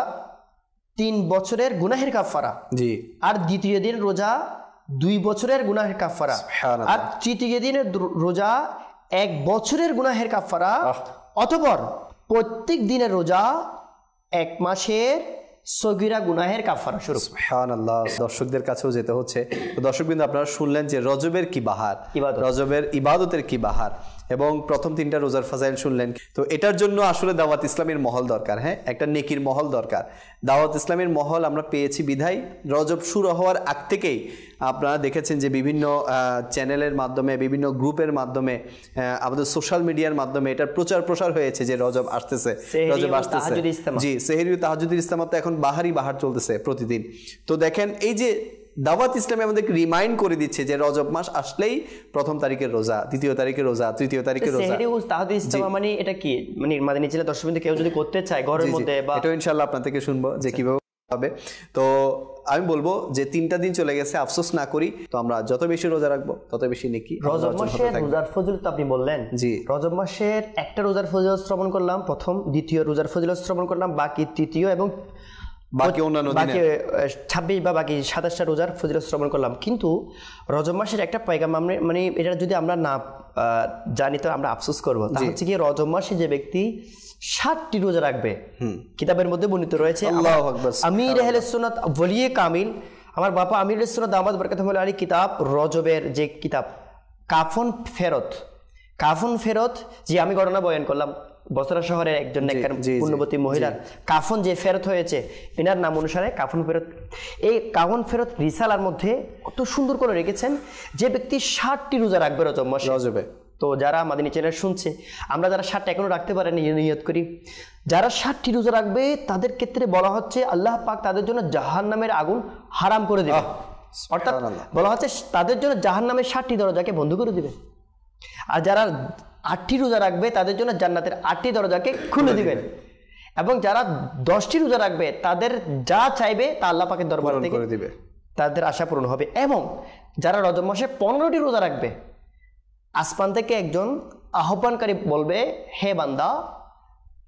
3 বছরের গুনাহের কাফারা, জি, আর দ্বিতীয় দিন রোজা 2 বছরের গুনাহের কাফারা, সুবহানাল্লাহ। আর তৃতীয় দিনের রোজা 1 বছরের গুনাহের কাফারা, অতঃপর প্রত্যেক দিনের রোজা 1 মাসের সগীরা গুনাহের কাফারা স্বরূপ। সুবহানাল্লাহ। দর্শকদের কাছেও যেতে হচ্ছে। তো দর্শকবৃন্দ, আপনারা শুনলেন যে রজবের কি বাহার, ইবাদত। রজবের ইবাদতের কি বাহার, এবং প্রথম 3টা রোজার ফাজাইল শুনলেন। তো এটার জন্য আসলে দাওয়াত ইসলামের মহল দরকার, হ্যাঁ, একটা নেকির মহল দরকার। দাওয়াত ইসলামের মহল আমরা পেয়েছি বিধায় রজব শুরু হওয়ার আগ থেকেই আপনারা দেখেছেন যে বিভিন্ন চ্যানেলের মাধ্যমে, বিভিন্ন গ্রুপের মাধ্যমে, আমাদের সোশ্যাল মিডিয়ার মাধ্যমে এটার প্রচার প্রসার হয়েছে যে রজব আসতেছে, রজব আসতেছে। জি, সেহরি ও তাহাজ্জুদের ইজতেমা তো এখন বাহার চলতেছে প্রতিদিন। তো দেখেন, এই যে দাওয়াত ইসলামে আমাদেরকে রিমাইন্ড করে দিচ্ছে যে রজব মাস আসলেই 1ম তারিখের রোজা, 2য় তারিখের রোজা, 3য় তারিখের রোজা। সেহরি ও তাহাজ্জুদ ইজতেমা মানে এটা কি? মানে মাদানী ছেলে দর্শকবৃন্দ কেউ যদি করতে চায় ঘরের মধ্যে, বা এটা ইনশাআল্লাহ আপনার থেকে শুনবো যে কিভাবে হবে। তো আমি বলবো যে 3টা দিন চলে গেছে, আফসোস না করি। তো আমরা যত বেশি রোজা রাখবো তত বেশি নেকি। রজব মাসের রোজার ফজিলত আপনি বললেন, জি, রজব মাসের একটা রোজার ফজিলত শ্রবণ করলাম, প্রথম, দ্বিতীয় রোজার ফজিলত শ্রবণ করলাম, বাকি তৃতীয় এবং বাকি অন্যান্য বাকি 26 বা বাকি 27টা রোজার ফজিলত শ্রবণ করলাম। কিন্তু রজব মাসের একটা পয়গাম মানে এটা যদি আমরা না জানি তো আমরা আফসোস করবো। তা হচ্ছে কি, রজব মাসে যে ব্যক্তি 60টি রোজা রাখবে, কিতাবের মধ্যে বর্ণিত রয়েছে, আল্লাহু আকবার, আমির আহলে সুন্নাত ওলিয়ে কামিল, আমার বাবা আমির আহলে সুন্নাত দামাত বরকাতুহুল আলী কিতাব রজবের যে কিতাব কাফন ফেরত, যে আমি ঘটনা বয়ান করলাম বসরা শহরের একজন নেককার পুণ্যবতী মহিলার কাফন যে ফেরত হয়েছে, এনার নাম অনুসারে কাফন ফেরত। এই কাফন ফেরত রিসালার মধ্যে কত সুন্দর করে রেখেছেন যে ব্যক্তি 60টি রোজা রাখবে রজব মাসে। তো যারা মাদানী চ্যানেল শুনছে, আমরা যারা 60টা এখনো রাখতে পারেনি, নিয়ত করি যারা 60টি রোজা রাখবে তাদের ক্ষেত্রে বলা হচ্ছে আল্লাহ পাক তাদের জন্য জাহান্নামের আগুন হারাম করে দিবে। অর্থাৎ বলা হচ্ছে তাদের জন্য জাহান্নামের 60টি দরজাকে বন্ধ করে দিবে। আর যারা 8টি রোজা রাখবে তাদের জন্য জান্নাতের 8টি দরজাকে খুলে দিবেন। এবং যারা 10টি রোজা রাখবে তাদের যা চাইবে তা আল্লাহ পাকের দরবার থেকে দিবে, তাদের আশা পূরণ হবে। এবং যারা রজব মাসে 15টি রোজা রাখবে, আসমান থেকে একজন আহ্বানকারী বলবে, হে বান্দা,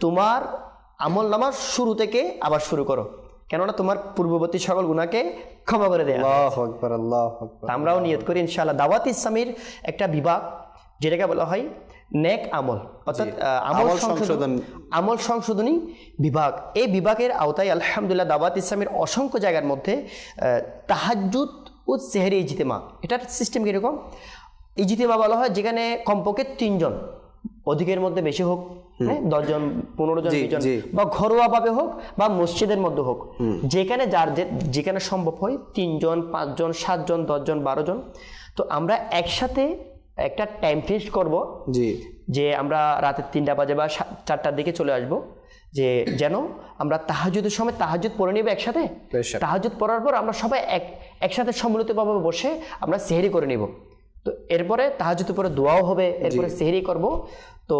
তোমার আমল নামার শুরু থেকে আবার শুরু করো, কেননা তোমার পূর্ববর্তী সকল গুনাহকে ক্ষমা করে দেয়া। আল্লাহু আকবার, আল্লাহু আকবার। আমরাও নিয়ত করি ইনশাআল্লাহ দাওয়াত ইসলামের একটা বিভাগ যেটাকে বলা হয় নেক আমল, অর্থাৎ আমল সংশোধনী বিভাগ। এই বিভাগের আওতায় আলহামদুলিল্লাহ দাওয়াত ইসলামের অসংখ্য জায়গার মধ্যে তাহাজ্জুদ ও সেহরি ইজতিমা, এটার সিস্টেম কিরকম? ইজতিমা বলা হয় যেখানে কমপক্ষে 3 জন, অধিকের মধ্যে বেশি হোক, 10 জন 15 জন 20 জন, বা ঘরোয়া ভাবে হোক বা মসজিদের মধ্যে হোক, যেখানে সম্ভব হয় 3 জন 5 জন 7 জন 10 জন 12 জন। তো আমরা একসাথে একটা টাইম ফিক্স করব যে আমরা রাতে 3টা বাজে বা 4টার দিকে চলে আসব, যে যেন আমরা তাহাজ্জুদের সময় তাহাজ্জুদ পড়ে নিব একসাথে। তাহাজ্জুদ পড়ার পর আমরা সবাই একসাথে সম্মিলিতভাবে বসে আমরা সেহরি করে নিব। তো এরপরে তাহাজ্জুদের পরে দোয়াও হবে, এরপরে সেহরি করব। তো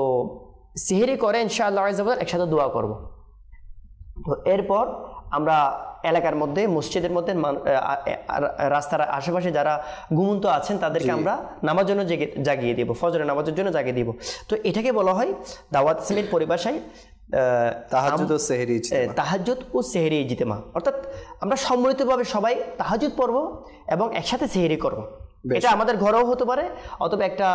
সেহরি করে ইনশাআল্লাহ একসাথে দোয়া করব। তো এরপর আমরা এলাকার মধ্যে, মসজিদের মধ্যে, রাস্তার আশেপাশে যারা ঘুমন্ত আছেন তাদেরকে আমরা নামাজের জন্য জাগিয়ে দিব, ফজরের নামাজের জন্য জাগিয়ে দিব। তো এটাকে বলা হয় দাওয়াত ইসলামের পরিভাষায় তাহাজ্জুদ ও সেহরি ইজতিমা। অর্থাৎ আমরা সম্মিলিতভাবে সবাই তাহাজ্জুদ পড়ব এবং একসাথে সেহরি করব। এটা আমাদের ঘরেও হতে পারে, অথবা একটা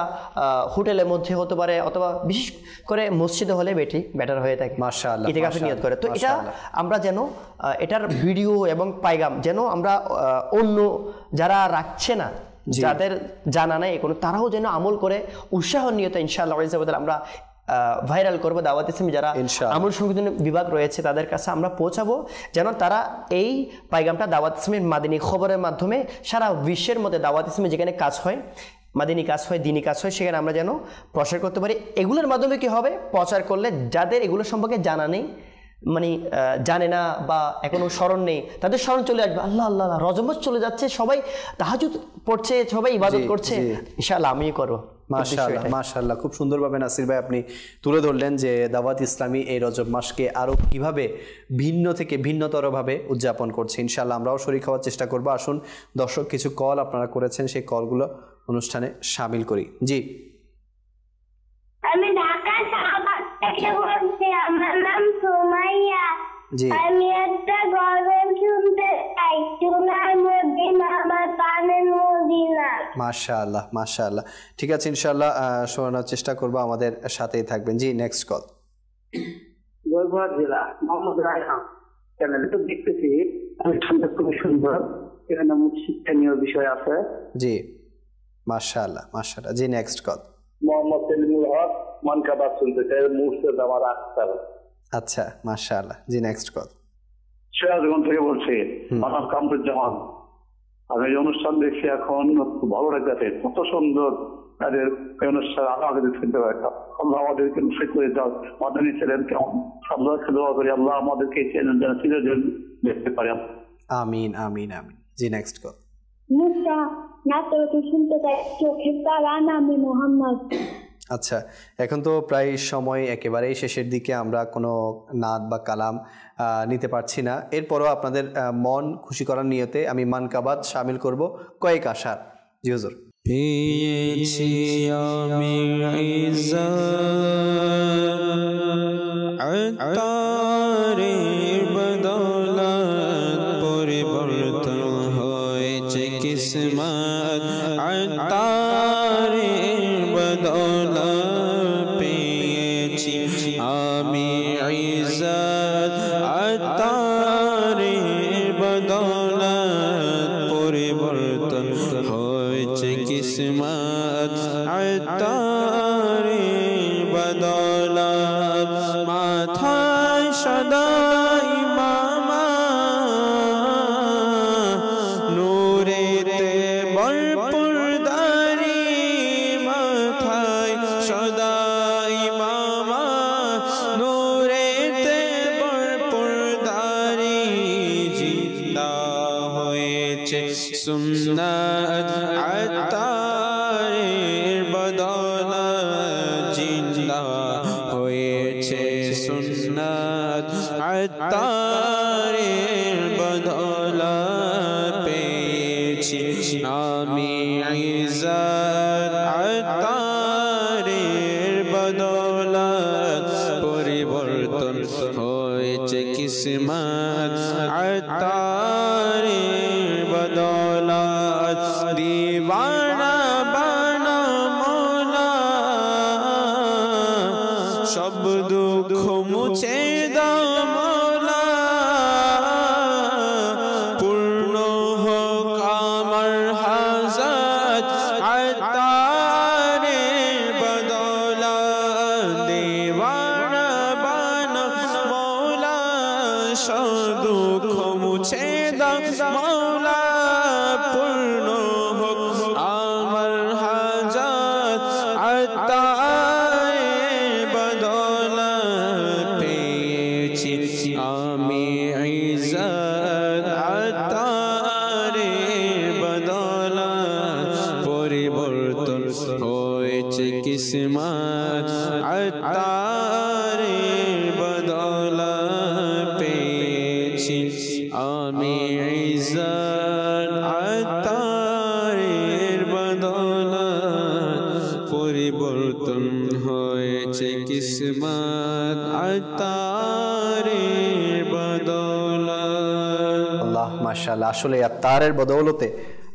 হোটেলের মধ্যে হতে পারে, অথবা বিশেষ করে মসজিদে হলে বেটার হয়ে থাকে। মাশাআল্লাহ, ইতিকাফের নিয়ত করে। তো এটা আমরা যেন এটার ভিডিও এবং পায়গাম যেন আমরা অন্য যারা রাখছে না, যাদের জানা নাই কোনো, তারাও যেন আমল করে উৎসাহ নিয়ত ইনশাআল্লাহ আমরা ভাইরাল করবো। দাওয়াত ইসলামী যারা আমল সংশোধন বিভাগ রয়েছে তাদের কাছে আমরা পৌঁছাবো, যেন তারা এই পায়গামটা দাওয়াত ইসলামের মাদিনী খবরের মাধ্যমে সারা বিশ্বের মধ্যে দাওয়াত ইসলামী যেখানে কাজ হয়, মাদিনী কাজ হয়, দিনী কাজ হয়, সেখানে আমরা যেন প্রচার করতে পারি। এগুলোর মাধ্যমে কি হবে, প্রচার করলে যাদের এগুলো সম্পর্কে জানা নেই, মানে জানে না বা এখনো স্মরণ নেই, তাদের স্মরণ চলে আসবে। আল্লাহ আল্লাহ, রজব মাস চলে যাচ্ছে, সবাই তাহাজ্জুদ পড়ছে, সবাই ইবাদত করছে, ইনশাআল্লাহ আমিও করবো। মাশাআল্লাহ, মাশাআল্লাহ, খুব সুন্দরভাবে নাসির ভাই আপনি তুলে ধরলেন যে দাওয়াত ইসলামী এই রজব মাসকে আরো কিভাবে ভিন্ন থেকে ভিন্নতরভাবে উদযাপন করছে। ইনশাআল্লাহ আমরাও শরীক হওয়ার চেষ্টা করবো। আসুন দর্শক, কিছু কল আপনারা করেছেন, সেই কলগুলো অনুষ্ঠানে শামিল করি। জি, আমি ঢাকা শাহবাগ থেকে বলছি, আমার নাম সুমাইয়া। জি আমি একটা গজল শুনতে চাই, সোনার মদিনা আমার প্রাণের মদিনা। মাশাআল্লাহ মাশাআল্লাহ, ঠিক আছে ইনশাআল্লাহ শোনানোর চেষ্টা করব, আমাদের সাথেই থাকবেন। জি নেক্সট কল। জয়পুরহাট জেলা মোহাম্মদ রায়হান চ্যানেলে তো দেখতেছি অনুষ্ঠানটা খুবই সুন্দর, এখানে শিক্ষণীয় বিষয় আছে। জি মাশাআল্লাহ মাশাআল্লাহ। জি নেক্সট কল। মোহাম্মদ সেলিমুল হক মানকাবাদ শুনতে চাই, মুর্শিদ আমার আক্তার। আচ্ছা মাশাআল্লাহ। জি নেক্সট কল। সিরাজগঞ্জ থেকে বলছি, আমার নাম কামরুজ্জামান। আমি এই অনুষ্ঠান দেখছি এখন, খুব ভালো লাগছে, কত সুন্দর তাদের এই অনুষ্ঠান। আমাদের শুনতে পারে, আল্লাহ আমাদেরকে নসিব করে দাও। মাদানী চ্যানেলকে আল্লাহকে দোয়া করি, আল্লাহ আমাদেরকে এই চ্যানেল যেন চিরদিন দেখতে পারি। আমিন আমিন আমিন। জি নেক্সট কল। মুসা নাটক শুনতে চাই, চোখের তারা নামে মোহাম্মদ। আচ্ছা, এখন তো প্রায় সময় একেবারেই শেষের দিকে, আমরা কোনো নাদ বা কালাম নিতে পারছি না। এরপরও আপনাদের মন খুশি করার নিয়তে আমি মানকাবাত শামিল করব কয়েক আশার। জি হুজুর। পেয়েছি আমি আতারে বদৌলত, পরিবর্তন হয়েছে কিসমত। আতারে বদৌলত পেয়েছি আমি ইজ্জত, আতারে বদৌলত পরিবর্তন হয়েছে কিসমত। আতারে বদৌলত মাথায় সদাই মামা, নূরেতে ভরপুর দাড়ি, মাথায় সদাই মামা, নূরেতে ভরপুর দাড়ি। জিন্দা হয়েছে সুন্নাত আতারের বদৌলত, জিন্দা হয়েছে সুন্নাত আতারের বদৌলত পেয়েছি আমি ইজ্জত। আতারের বদৌলত পরিবর্তন হয়েছে কিসমত। আতারের বদৌলত দিওয়ানা বানা মৌলা, সব দুঃখ মুছে দাও মৌলা। পূর্ণ হোক আমার হাজাত আতারের বদৌলত, দিওয়ানা বানা মৌলা, সব দুঃখ মুছে দাও মৌলা। পূর্ণ হোক আমার হাজাত আতারের বদৌলত পেয়েছি আমি ইজ্জত। আতারের বদৌলত পরিবর্তন হয়েছে কিসমত। আতারের বদৌলত পেয়েছি আমি ইজ্জত। আতারের বদৌলত পরিবর্তন হয়েছে কিসমত। আতারের বদৌলত। আল্লাহ মাশাআল্লাহ, আসলে আত্তারের বদৌলতে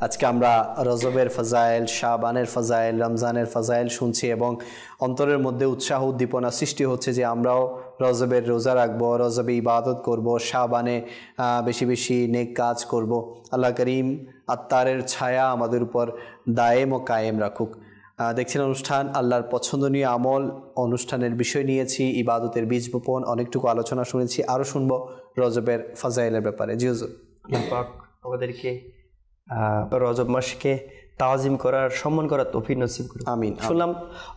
আজকে আমরা রজবের ফাজাইল, শাবানের ফাজাইল, রমজানের ফাজাইল শুনছি এবং অন্তরের মধ্যে উৎসাহ উদ্দীপনা সৃষ্টি হচ্ছে যে আমরাও রজবের রোজা রাখবো, রজবে ইবাদত করব, শাবানে বেশি বেশি নেক কাজ করব। আল্লাহ করিম আত্তারের ছায়া আমাদের উপর দায়েম ও কায়েম রাখুক। দেখছেন অনুষ্ঠান আল্লাহর পছন্দনীয় আমল, অনুষ্ঠানের বিষয় নিয়েছি ইবাদতের বীজ বপন, অনেকটুকু আলোচনা শুনেছি, আরও শুনবো রজবের ফাজাইলের ব্যাপারে। জি হুজুর। আল্লাহ পাক আমাদেরকে রজব মাসকে তাজিম করার, সম্মান করার তৌফিক নসিব করুন। আমিন। শুনলাম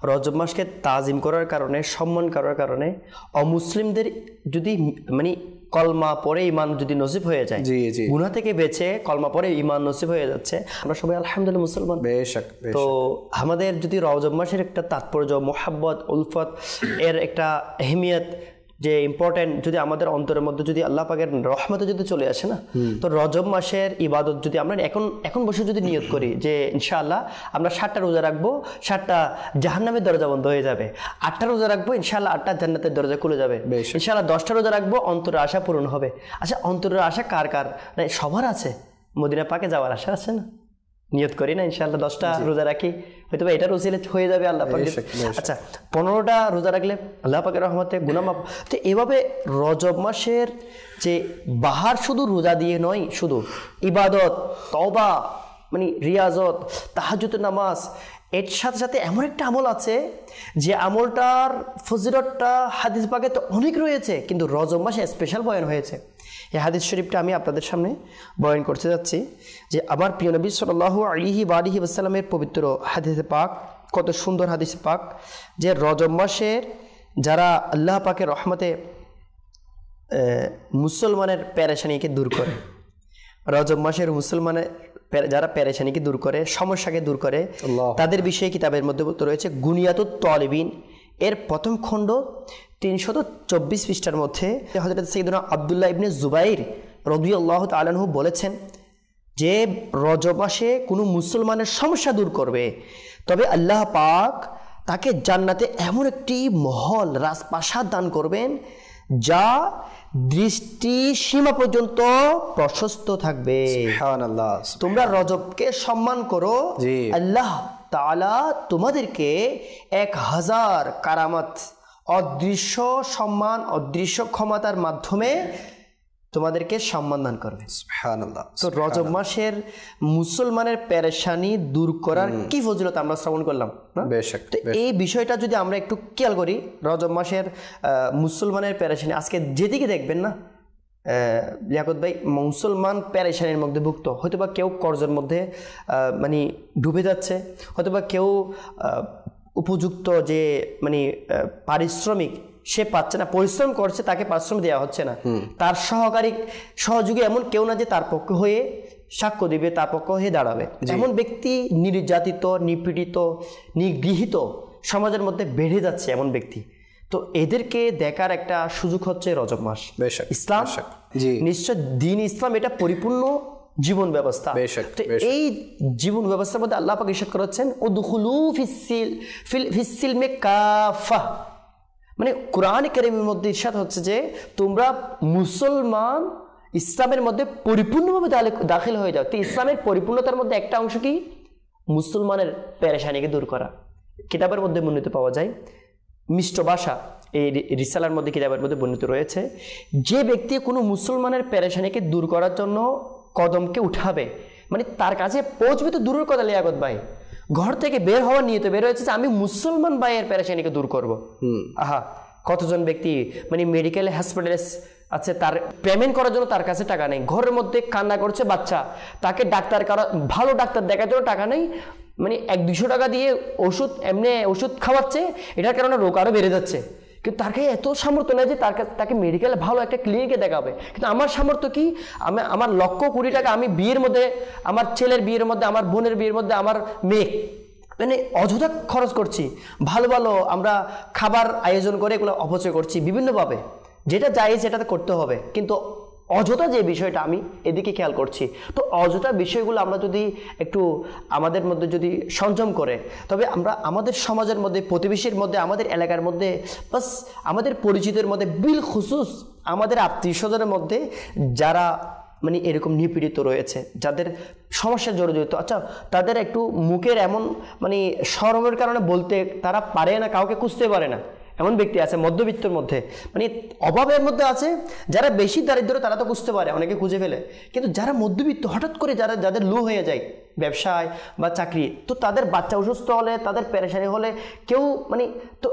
রজব মাসকে তাজিম করার কারণে, সম্মান করার কারণে অমুসলিমদের যদি মানে কলমা পরে ইমান যদি নসিব হয়ে যায়, জি জি, গুনাহ থেকে বেঁচে কলমা পরে ইমান নসিব হয়ে যাচ্ছে, আমরা সবাই আলহামদুলিল্লাহ মুসলমান। বেশক। তো আমাদের যদি রজব মাসের একটা তাৎপর্য, মোহাব্বত, উলফত এর একটা আহমিয়ত যে ইম্পর্টেন্ট, যদি আমাদের অন্তরের মধ্যে যদি আল্লাহ পাকের রহমতে যদি চলে আসে না, তো রজব মাসের ইবাদত যদি আমরা এখন বসে যদি নিয়ত করি যে ইনশাআল্লাহ আমরা 7টা রোজা রাখবো, 7টা জাহান্নামের দরজা বন্ধ হয়ে যাবে, 8টা রোজা রাখবো ইনশাআল্লাহ 8টা জান্নাতের দরজা খুলে যাবে, ইনশাআল্লাহ 10টা রোজা রাখবো অন্তরের আশা পূরণ হবে। আচ্ছা, অন্তরের আশা কার কার? না, সবার আছে। মদিনা পাকে যাওয়ার আশা আছে না? নিয়ত করি না ইনশাআল্লাহ 10টা রোজা রাখি, হয়তো বা এটার ওসিলে হয়ে যাবে আল্লাহ পাক। আচ্ছা, 15টা রোজা রাখলে আল্লাহ পাকের রহমতে গুনাহ মাফ। তো এভাবে রজব মাসের যে বাহার শুধু রোজা দিয়ে নয়, শুধু ইবাদত, তওবা, মানে রিয়াজত, তাহাজ্জুদের নামাজ, এর সাথে সাথে এমন একটা আমল আছে যে আমলটার ফজিলতটা হাদিস পাকে তো অনেক রয়েছে, কিন্তু রজব মাসে স্পেশাল বয়ান হয়েছে। এই হাদিস শরীফটা আমি আপনাদের সামনে বয়ান করতে যাচ্ছি যে আমার প্রিয় নবী সাল্লাল্লাহু আলাইহি ওয়াসাল্লামের পবিত্র হাদিসে পাক, কত সুন্দর হাদিসে পাক, যে রজব মাসের যারা আল্লাহ পাকের রহমতে মুসলমানের পেরেশানিকে দূর করে, রজব মাসের মুসলমানের যারা পেরেশানিকে দূর করে, সমস্যাকে দূর করে, তাদের বিষয়ে কিতাবের মধ্যে রয়েছে গুনিয়াতুত তালিবিন এর প্রথম খণ্ড 324 পৃষ্ঠার মধ্যে হযরত সাইয়েদনা আব্দুল্লাহ ইবনে জুবাইর রাদিয়াল্লাহু তাআলা আনহু বলেছেন যে রজব মাসে কোনো মুসলমানের সমস্যা দূর করবে, তবে আল্লাহ পাক তাকে জান্নাতে এমন একটি মহল, রাজপ্রাসাদ দান করবেন যা দৃষ্টি সীমা পর্যন্ত প্রশস্ত থাকবে। সুবহানাল্লাহ। তোমরা রজবকে সম্মান করো, আল্লাহ তাআলা তোমাদেরকে 1000 কারামত, অদৃশ্য সম্মান, অদৃশ্য ক্ষমতার মাধ্যমে তোমাদেরকে সম্মান দান করবে। সুবহানাল্লাহ। তো রজব মাসের মুসলমানের পেরেশানি দূর করার কি ফজিলত আমরা শ্রবণ করলাম না? তো এই বিষয়টা যদি আমরা একটু খেয়াল করি, রজব মাসের মুসলমানের পেরেশানি, আজকে যেদিকে দেখবেন না লিয়াকত ভাই, মুসলমান পেরেশানির মধ্যে ভুক্ত, হয়তোবা কেউ কর্জের মধ্যে মানে ডুবে যাচ্ছে, হয়তোবা কেউ উপযুক্ত যে মানে পারিশ্রমিক সে পাচ্ছে না, পরিশ্রম করছে তাকে পারিশ্রম দেওয়া হচ্ছে না, তার সহযোগী এমন কেউ না যে তার পক্ষে হয়ে সাক্ষ্য দিবে, তার পক্ষে হয়ে দাঁড়াবে, এমন ব্যক্তি নির্যাতিত, নিপীড়িত, নিগৃহীত সমাজের মধ্যে বেড়ে যাচ্ছে এমন ব্যক্তি। তো এদেরকে দেখার একটা সুযোগ হচ্ছে রজব মাস। ইসলাম নিশ্চয় দিন ইসলাম এটা পরিপূর্ণ জীবন ব্যবস্থা। তো এই জীবন ব্যবস্থার মধ্যে আল্লাহ পাক ইরশাদ করেছেন উদখুলু ফিস-সিলমি কাফা, মানে কোরআন কারীমের মধ্যে ইরশাদ হচ্ছে যে তোমরা মুসলমান ইসলামের মধ্যে পরিপূর্ণভাবে দাখিল হয়ে যাও। তো ইসলামের পরিপূর্ণতার মধ্যে একটা অংশ কি? মুসলমানের পেরেশানিকে দূর করা। কিতাবের মধ্যে বর্ণিত পাওয়া যায়, মিষ্ট ভাষা এই রিসালার মধ্যে কিতাবের মধ্যে বর্ণিত রয়েছে, যে ব্যক্তি কোনো মুসলমানের পেরেশানিকে দূর করার জন্য কদমকে উঠাবে, মানে তার কাছে পৌঁছবে তো দূরের কথা, লিয়াকত ভাই ঘর থেকে বের হওয়ার নিয়তে বের হয়েছে যে আমি মুসলমান ভাইয়ের পেরেশানিকে দূর করব। আহা, কতজন ব্যক্তি মানে মেডিকেল হসপিটালে আছে, তার পেমেন্ট করার জন্য তার কাছে টাকা নেই, ঘরের মধ্যে কান্না করছে বাচ্চা, তাকে ডাক্তার ভালো ডাক্তার দেখার জন্য টাকা নেই, মানে 100-200 টাকা দিয়ে ওষুধ এমনি ওষুধ খাওয়াচ্ছে, এটার কারণে রোগ আরও বেড়ে যাচ্ছে। কিন্তু তার কাছে এত সামর্থ্য নেই যে তাকে মেডিকেলে ভালো একটা ক্লিনিকে দেখাবে। কিন্তু আমার সামর্থ্য কি? আমার 1,00,000 টাকা আমি বিয়ের মধ্যে, আমার ছেলের বিয়ের মধ্যে, আমার বোনের বিয়ের মধ্যে, আমার মেয়ে মানে অযথা খরচ করছি, ভালো ভালো আমরা খাবার আয়োজন করে এগুলো অপচয় করছি বিভিন্নভাবে, যেটা চাই সেটাতে করতে হবে, কিন্তু অযথা যে বিষয়টা আমি এদিকে খেয়াল করছি। তো অযথা বিষয়গুলো আমরা যদি একটু আমাদের মধ্যে যদি সংযম করে, তবে আমরা আমাদের সমাজের মধ্যে, প্রতিবেশীর মধ্যে, আমাদের এলাকার মধ্যে, বাস আমাদের পরিচিতের মধ্যে, বিল খুসুস আমাদের আত্মীয় স্বজনের মধ্যে যারা মানে এরকম নিপীড়িত রয়েছে, যাদের সমস্যা জড়িত, আচ্ছা তাদের একটু মুখের এমন মানে শরমের কারণে বলতে তারা পারে না, কাউকে খুঁজতে পারে না, এমন ব্যক্তি আছে মধ্যবিত্তের মধ্যে, মানে অভাবের মধ্যে আছে, যারা বেশি দারিদ্র তারা তো বুঝতে পারে, অনেকে খুঁজে ফেলে, কিন্তু যারা মধ্যবিত্ত হঠাৎ করে যাদের লো হয়ে যায় ব্যবসায় বা চাকরি, তো তাদের বাচ্চা অসুস্থ হলে, তাদের পেরেশানি হলে কেউ মানে, তো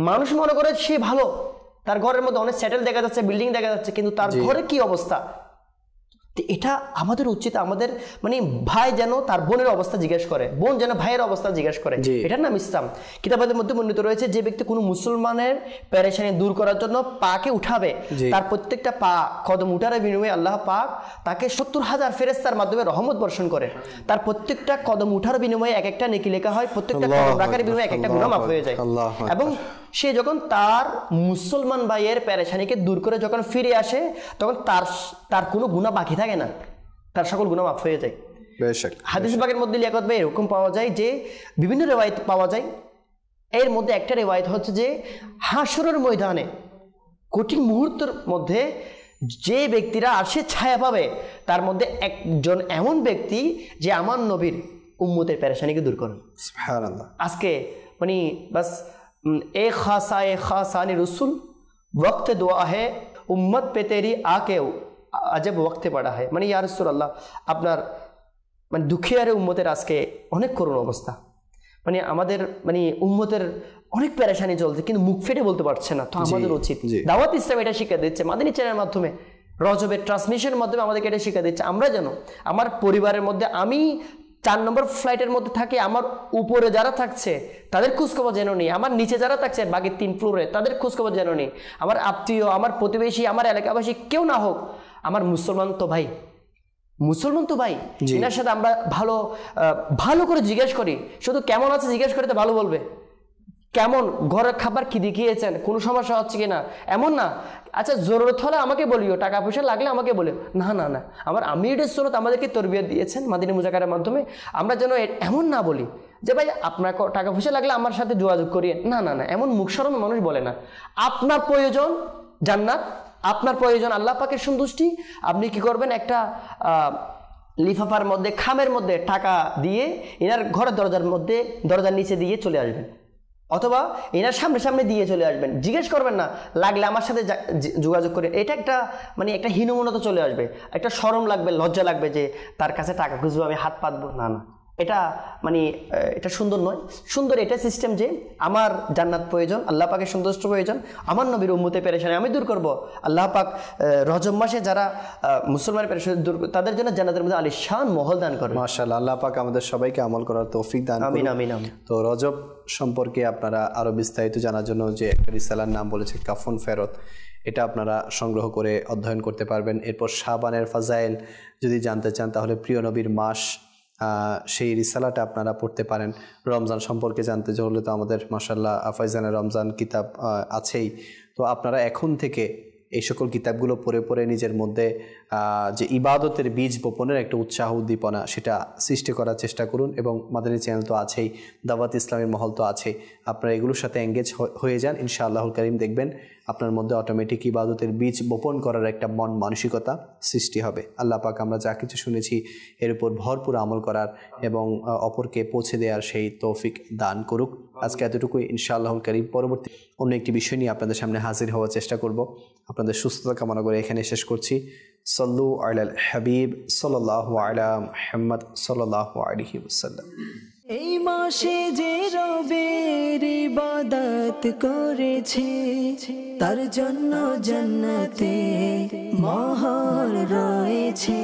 মানুষ মনে করে সে ভালো, তার ঘরের মধ্যে অনেক সেটেল দেখা যাচ্ছে, বিল্ডিং দেখা যাচ্ছে, কিন্তু তার ঘরে কি অবস্থা। তো এটা আমাদের উচিত, আমাদের মানে ভাই যেন তার বোনের অবস্থা জিজ্ঞেস করে, বোন যেন ভাইয়ের অবস্থা জিজ্ঞেস করে, এটার নাম ইসলাম। কিতাবের মধ্যে বর্ণিত রয়েছে যে ব্যক্তি কোনো মুসলমানের পেরেশানি দূর করার জন্য পাকে উঠাবে, তার প্রত্যেকটা পা কদম উঠার বিনিময়ে আল্লাহ পাক তাকে 70,000 ফেরেশতার মাধ্যমে রহমত বর্ষণ করে, তার প্রত্যেকটা কদম উঠার বিনিময়ে এক একটা নেকি লেখা হয়, প্রত্যেকটা কদম রাখার বিনিময়ে এক একটা গুনাহ মাফ হয়ে যায়। এবং সে যখন তার মুসলমান ভাইয়ের পেরেশানিকে দূর করে যখন ফিরে আসে তখন তার কোনো গুনাহ বাকি থাকে না, তার সকল গুনাহ মাফ হয়ে যায়। হাদিস পাকের মধ্যে লিয়াকত ভাই এরকম পাওয়া যায় যে বিভিন্ন রিওয়ায়াত পাওয়া যায়, এর মধ্যে একটা রিওয়ায়াত হচ্ছে যে হাসরের ময়দানে কঠিন মুহূর্তের মধ্যে যে ব্যক্তিরা আসে ছায়া পাবে তার মধ্যে একজন এমন ব্যক্তি যে আমার নবীর উম্মতের পেরেশানিকে দূর করেন। সুবহানাল্লাহ। আজকে মানে বাস এ খাসানি রসুল वक्त दुआ है उम्मत पे तेरी आके अजब वक्त पड़ा है। মানে ইয়া রাসূলুল্লাহ আপনার মানে দুঃখিয়ারে উম্মতের আজকে অনেক করুণ অবস্থা, মানে আমাদের মানে উম্মতের অনেক পেরেশানি চলছে কিন্তু মুখ ফেটে বলতে পারছে না। তো আমাদের উচিত, দাওয়াত ইসলাম এটা শিক্ষা দিচ্ছে, মাদানী চ্যানেলের মাধ্যমে রজবের ট্রান্সমিশনের মাধ্যমে আমাদেরকে এটা শিক্ষা দিচ্ছে, আমরা যেন আমার পরিবারের মধ্যে আমি 4 নম্বর ফ্লাইটের মধ্যে থাকি, আমার উপরে যারা থাকছে তাদের খোঁজখবর যেন নেই, আমার নিচে যারা থাকছে বাকি 3 ফ্লোরে তাদের খোঁজখবর যেন নেই, আমার আত্মীয় আমার প্রতিবেশী আমার এলাকাবাসী কেউ না হোক, আমার মুসলমান তো ভাই এনার সাথে আমরা ভালো করে জিজ্ঞেস করি, শুধু কেমন আছে জিজ্ঞেস করতে ভালো বলবে, কেমন ঘরের খাবার কি দেখিয়েছেন, কোনো সমস্যা হচ্ছে কিনা, এমন না আচ্ছা জরুরত হলে আমাকে বলিও, টাকা পয়সা লাগলে আমাকে বলিও, না না না, আমার আমিরের সুন্নাত আমাদেরকে তরবিয়ত দিয়েছেন মাদিনী মুজাকারের মাধ্যমে, আমরা যেন এমন না বলি যে ভাই আপনার টাকা পয়সা লাগলে আমার সাথে যোগাযোগ করিয়ে, না না না, এমন মুখ শরমে মানুষ বলে না। আপনার প্রয়োজন জান্নাত, আপনার প্রয়োজন আল্লাহ পাকের সন্তুষ্টি, আপনি কি করবেন একটা লিফাফার মধ্যে খামের মধ্যে টাকা দিয়ে এনার ঘরের দরজার নিচে দিয়ে চলে আসবেন, অথবা এনার সামনে দিয়ে চলে আসবেন, জিজ্ঞেস করবেন না লাগলে আমার সাথে যোগাযোগ করে। এটা একটা মানে একটা হীনমন্যতা চলে আসবে, একটা শরম লাগবে, লজ্জা লাগবে যে তার কাছে টাকা খুঁজবো, আমি হাত পাতবো, না না, এটা মানে এটা সুন্দর নয়। সুন্দর এটা সিস্টেম যে আমার জান্নাত প্রয়োজন, আল্লাহ পাকের সন্তুষ্ট প্রয়োজন, আমার নবীর উম্মতের পেরেশানি আমি দূর করব, আল্লাহ পাক রজব মাসে যারা মুসলমানের পেরেশানি দূর করে তাদের জন্য জান্নাতের মধ্যে আলিশান মহল দান করবে। মাশাআল্লাহ, আল্লাহ পাক আমাদের সবাইকে আমল করার তৌফিক দান করুন। আমিন আমিন আমিন। তো রজব সম্পর্কে আপনারা আরো বিস্তারিত জানার জন্য যে একটা রিসালার নাম বলেছে কাফন ফেরত, এটা আপনারা সংগ্রহ করে অধ্যয়ন করতে পারবেন। এরপর শাবানের ফাজাইল যদি জানতে চান তাহলে প্রিয় নবীর মাস, সেই রিসালাটা আপনারা পড়তে পারেন। রমজান সম্পর্কে জানতে হলে তো আমাদের মাশাআল্লাহ ফাইজানের রমজান কিতাব আছেই। তো আপনারা এখন থেকে এই সকল কিতাবগুলো পড়ে নিজের মধ্যে যে ইবাদতের বীজ বপনের একটা উৎসাহ উদ্দীপনা সেটা সৃষ্টি করার চেষ্টা করুন। এবং মাদানী চ্যানেল তো আছেই, দাওয়াত ইসলামের মহল তো আছেই, আপনারা এগুলোর সাথে এঙ্গেজ হয়ে যান, ইনশাআল্লাহুল কারীম দেখবেন আপনার মধ্যে অটোমেটিক ইবাদতের বীজ বপন করার একটা মন মানসিকতা সৃষ্টি হবে। আল্লাহ পাক আমরা যা কিছু শুনেছি এর উপর ভরপুর আমল করার এবং অপরকে পৌঁছে দেওয়ার সেই তৌফিক দান করুক। আজকে এতটুকুই, ইনশাআল্লাহুল কারীম পরবর্তী অন্য একটি বিষয় নিয়ে আপনাদের সামনে হাজির হওয়ার চেষ্টা করব। আপনাদের সুস্থতা কামনা করে এখানে শেষ করছি। সল্লু আলাল হাবিব সাল্লাল্লাহু আলা মুহাম্মদ সাল্লাল্লাহু আলাইহি ওয়াসাল্লাম। এই মাসে যে রবের ইবাদত করেছে তার জন্য জান্নাতে মহর রয়েছে।